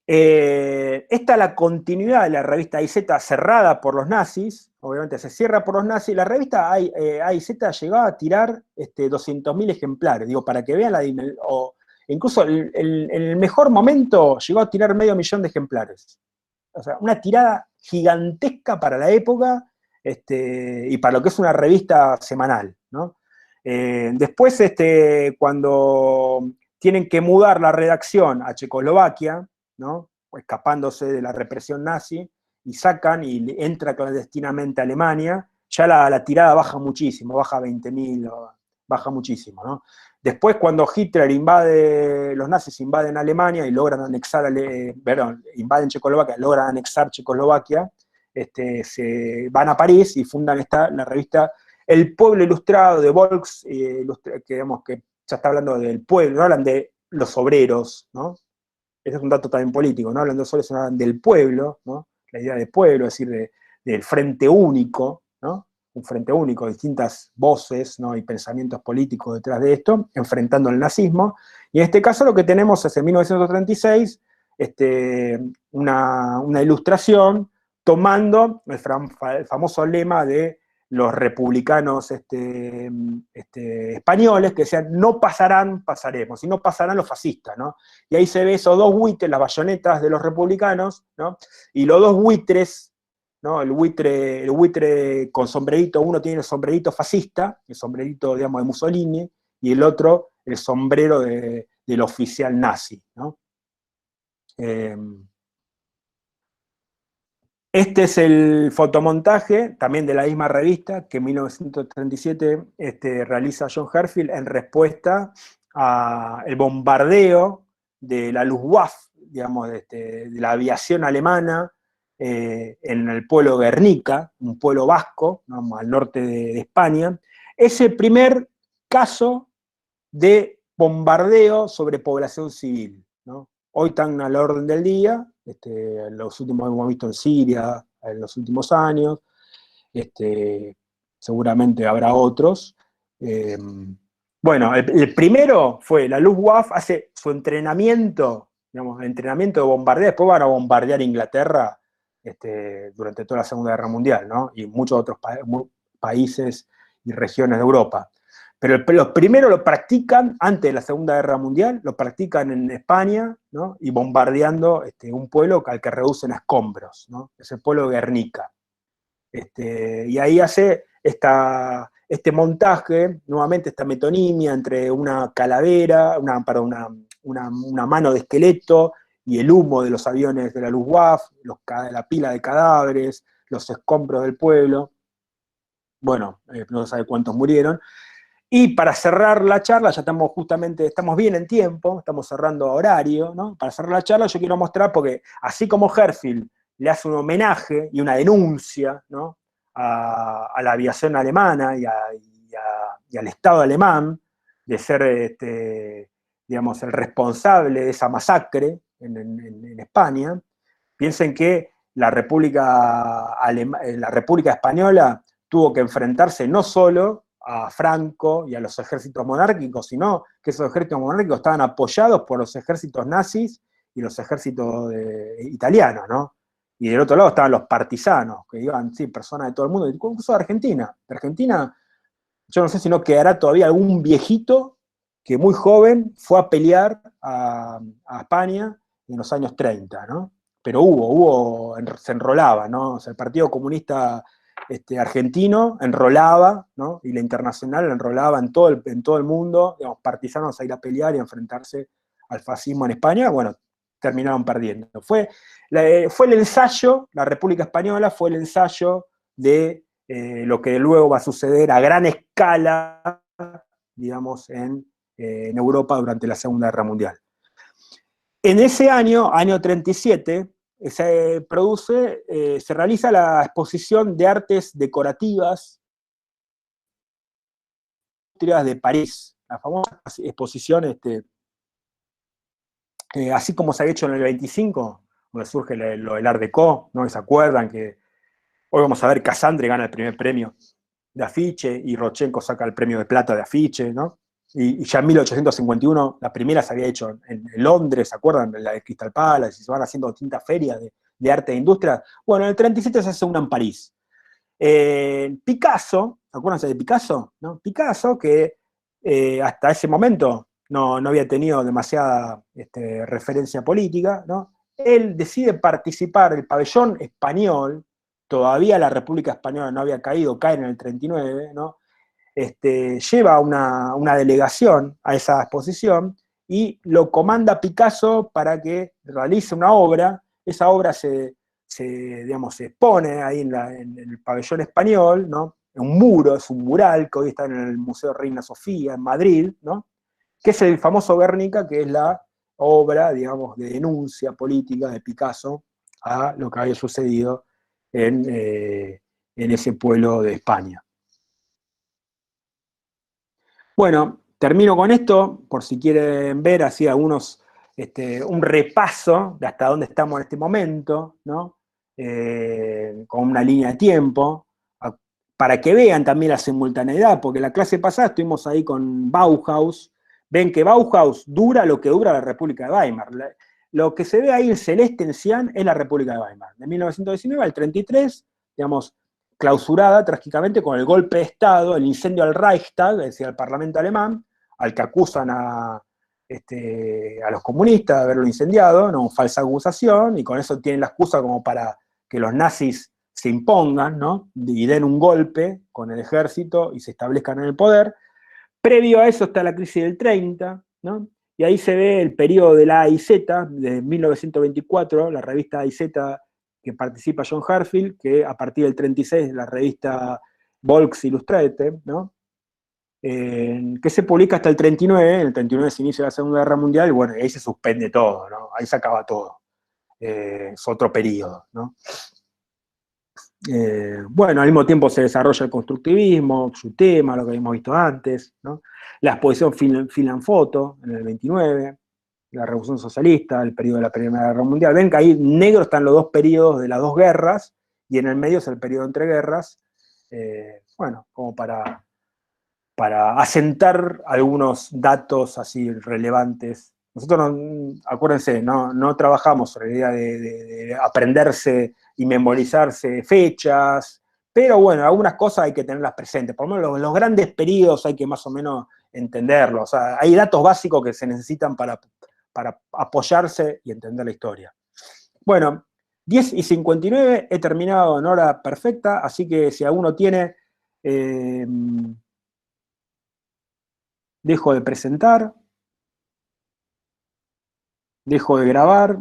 Esta es la continuidad de la revista AIZ cerrada por los nazis, obviamente se cierra por los nazis. La revista AIZ llegaba a tirar 200.000 ejemplares, digo, para que vean incluso en el mejor momento llegó a tirar 500.000 de ejemplares. O sea, una tirada gigantesca para la época y para lo que es una revista semanal, ¿no? Después, cuando tienen que mudar la redacción a Checoslovaquia, ¿no? Escapándose de la represión nazi, y sacan y entra clandestinamente a Alemania, ya la tirada baja muchísimo, baja a 20.000, baja muchísimo, ¿no? Después, cuando los nazis invaden Alemania y logran anexar, invaden Checoslovaquia, logran anexar Checoslovaquia, se van a París y fundan la revista El Pueblo Ilustrado de Volks, que digamos que ya está hablando del pueblo, no hablan de los obreros, ¿no? Ese es un dato también político, no hablan de los obreros, hablan del pueblo, ¿no? La idea de pueblo, es decir, del frente único, ¿no? Un frente único, distintas voces, ¿no? Y pensamientos políticos detrás de esto, enfrentando el nazismo. Y en este caso lo que tenemos es en 1936 una ilustración tomando el famoso lema de los republicanos españoles, que decían, no pasarán, pasaremos, y no pasarán los fascistas, ¿no? Y ahí se ve esos dos buitres, las bayonetas de los republicanos, ¿no? Y los dos buitres, ¿no? El buitre con sombrerito, uno tiene el sombrerito fascista, el sombrerito, digamos, de Mussolini, y el otro el sombrero del oficial nazi, ¿no? Este es el fotomontaje, también de la misma revista, que en 1937 realiza John Heartfield en respuesta al bombardeo de la Luftwaffe, digamos, de la aviación alemana en el pueblo Guernica, un pueblo vasco, ¿no? Al norte de España. Es el primer caso de bombardeo sobre población civil, ¿no? Hoy están a la orden del día, los últimos hemos visto en Siria en los últimos años, seguramente habrá otros. Bueno, el primero fue la Luftwaffe, hace su entrenamiento, digamos, entrenamiento de bombardeo, después van a bombardear Inglaterra durante toda la Segunda Guerra Mundial, ¿no? Y muchos otros países y regiones de Europa. Pero los primeros lo practican, antes de la Segunda Guerra Mundial, lo practican en España, ¿no? Y bombardeando un pueblo al que reducen a escombros, ¿no? Es el pueblo de Guernica. Y ahí hace este montaje, nuevamente esta metonimia entre una calavera, una mano de esqueleto y el humo de los aviones de la Luftwaffe, la pila de cadáveres, los escombros del pueblo. Bueno, no se sabe cuántos murieron. Y para cerrar la charla, ya estamos bien en tiempo, estamos cerrando horario, ¿no? Para cerrar la charla yo quiero mostrar, porque así como Herfield le hace un homenaje y una denuncia, ¿no? a la aviación alemana y al Estado alemán de ser, digamos, el responsable de esa masacre en España, piensen que la República Española tuvo que enfrentarse no solo a Franco y a los ejércitos monárquicos, sino que esos ejércitos monárquicos estaban apoyados por los ejércitos nazis y los ejércitos italianos, ¿no? Y del otro lado estaban los partisanos, que iban, sí, personas de todo el mundo, incluso de Argentina. De Argentina, yo no sé si no quedará todavía algún viejito que muy joven fue a pelear a España en los años 30, ¿no? Pero se enrolaba, ¿no? O sea, el Partido Comunista argentino enrolaba, ¿no? Y la Internacional enrolaba en todo el mundo, digamos, partisanos a ir a pelear y a enfrentarse al fascismo en España. Bueno, terminaron perdiendo. Fue el ensayo, la República Española fue el ensayo de lo que luego va a suceder a gran escala, digamos, en Europa durante la Segunda Guerra Mundial. En ese año 37, se realiza la exposición de artes decorativas de París, la famosa exposición, así como se ha hecho en el 25, donde surge lo del Art Deco, ¿no? ¿Se acuerdan que hoy vamos a ver Cassandre gana el primer premio de afiche y Rodchenko saca el premio de plata de afiche, ¿no? Y ya en 1851 la primera se había hecho en Londres, ¿se acuerdan? La de Crystal Palace, y se van haciendo distintas ferias de arte e industria. Bueno, en el 37 se hace una en París. Picasso, ¿acuérdense de Picasso? ¿No? Picasso, que hasta ese momento no había tenido demasiada referencia política, ¿no? Él decide participar, el pabellón español, todavía la República Española no había caído, cae en el 39, ¿no? Lleva una delegación a esa exposición y lo comanda Picasso para que realice una obra. Esa obra se expone ahí en el pabellón español, ¿no? Un muro, es un mural que hoy está en el Museo Reina Sofía, en Madrid, ¿no? Que es el famoso Guernica, que es la obra, digamos, de denuncia política de Picasso a lo que había sucedido en ese pueblo de España. Bueno, termino con esto, por si quieren ver así un repaso de hasta dónde estamos en este momento, ¿no? Con una línea de tiempo, para que vean también la simultaneidad, porque la clase pasada estuvimos ahí con Bauhaus. Ven que Bauhaus dura lo que dura la República de Weimar. Lo que se ve ahí en celeste en cian es la República de Weimar. De 1919 al 33, digamos, clausurada trágicamente con el golpe de Estado, el incendio al Reichstag, es decir, al Parlamento alemán, al que acusan a los comunistas de haberlo incendiado, ¿no? Falsa acusación, y con eso tienen la excusa como para que los nazis se impongan, ¿no? Y den un golpe con el ejército y se establezcan en el poder. Previo a eso está la crisis del 30, ¿no? Y ahí se ve el periodo de la AIZ, de 1924, la revista AIZ que participa John Herzfeld, que a partir del 36 la revista Volksillustrated, ¿no? Que se publica hasta el 39, en el 39 se inicia la Segunda Guerra Mundial, y bueno, ahí se suspende todo, ¿no? Ahí se acaba todo. Es otro periodo, ¿no? Bueno, al mismo tiempo se desarrolla el constructivismo, su tema, lo que habíamos visto antes, ¿no? La exposición Filan-Foto en el 29, la Revolución Socialista, el periodo de la Primera Guerra Mundial. Ven que ahí negro están los dos periodos de las dos guerras, y en el medio es el periodo entre guerras, bueno, como para asentar algunos datos así relevantes. Nosotros, acuérdense, no trabajamos en la idea de aprenderse y memorizarse fechas, pero bueno, algunas cosas hay que tenerlas presentes. Por lo menos los grandes periodos hay que más o menos entenderlos. O sea, hay datos básicos que se necesitan para apoyarse y entender la historia. Bueno, 10:59, he terminado en hora perfecta, así que si alguno tiene... dejo de presentar, dejo de grabar.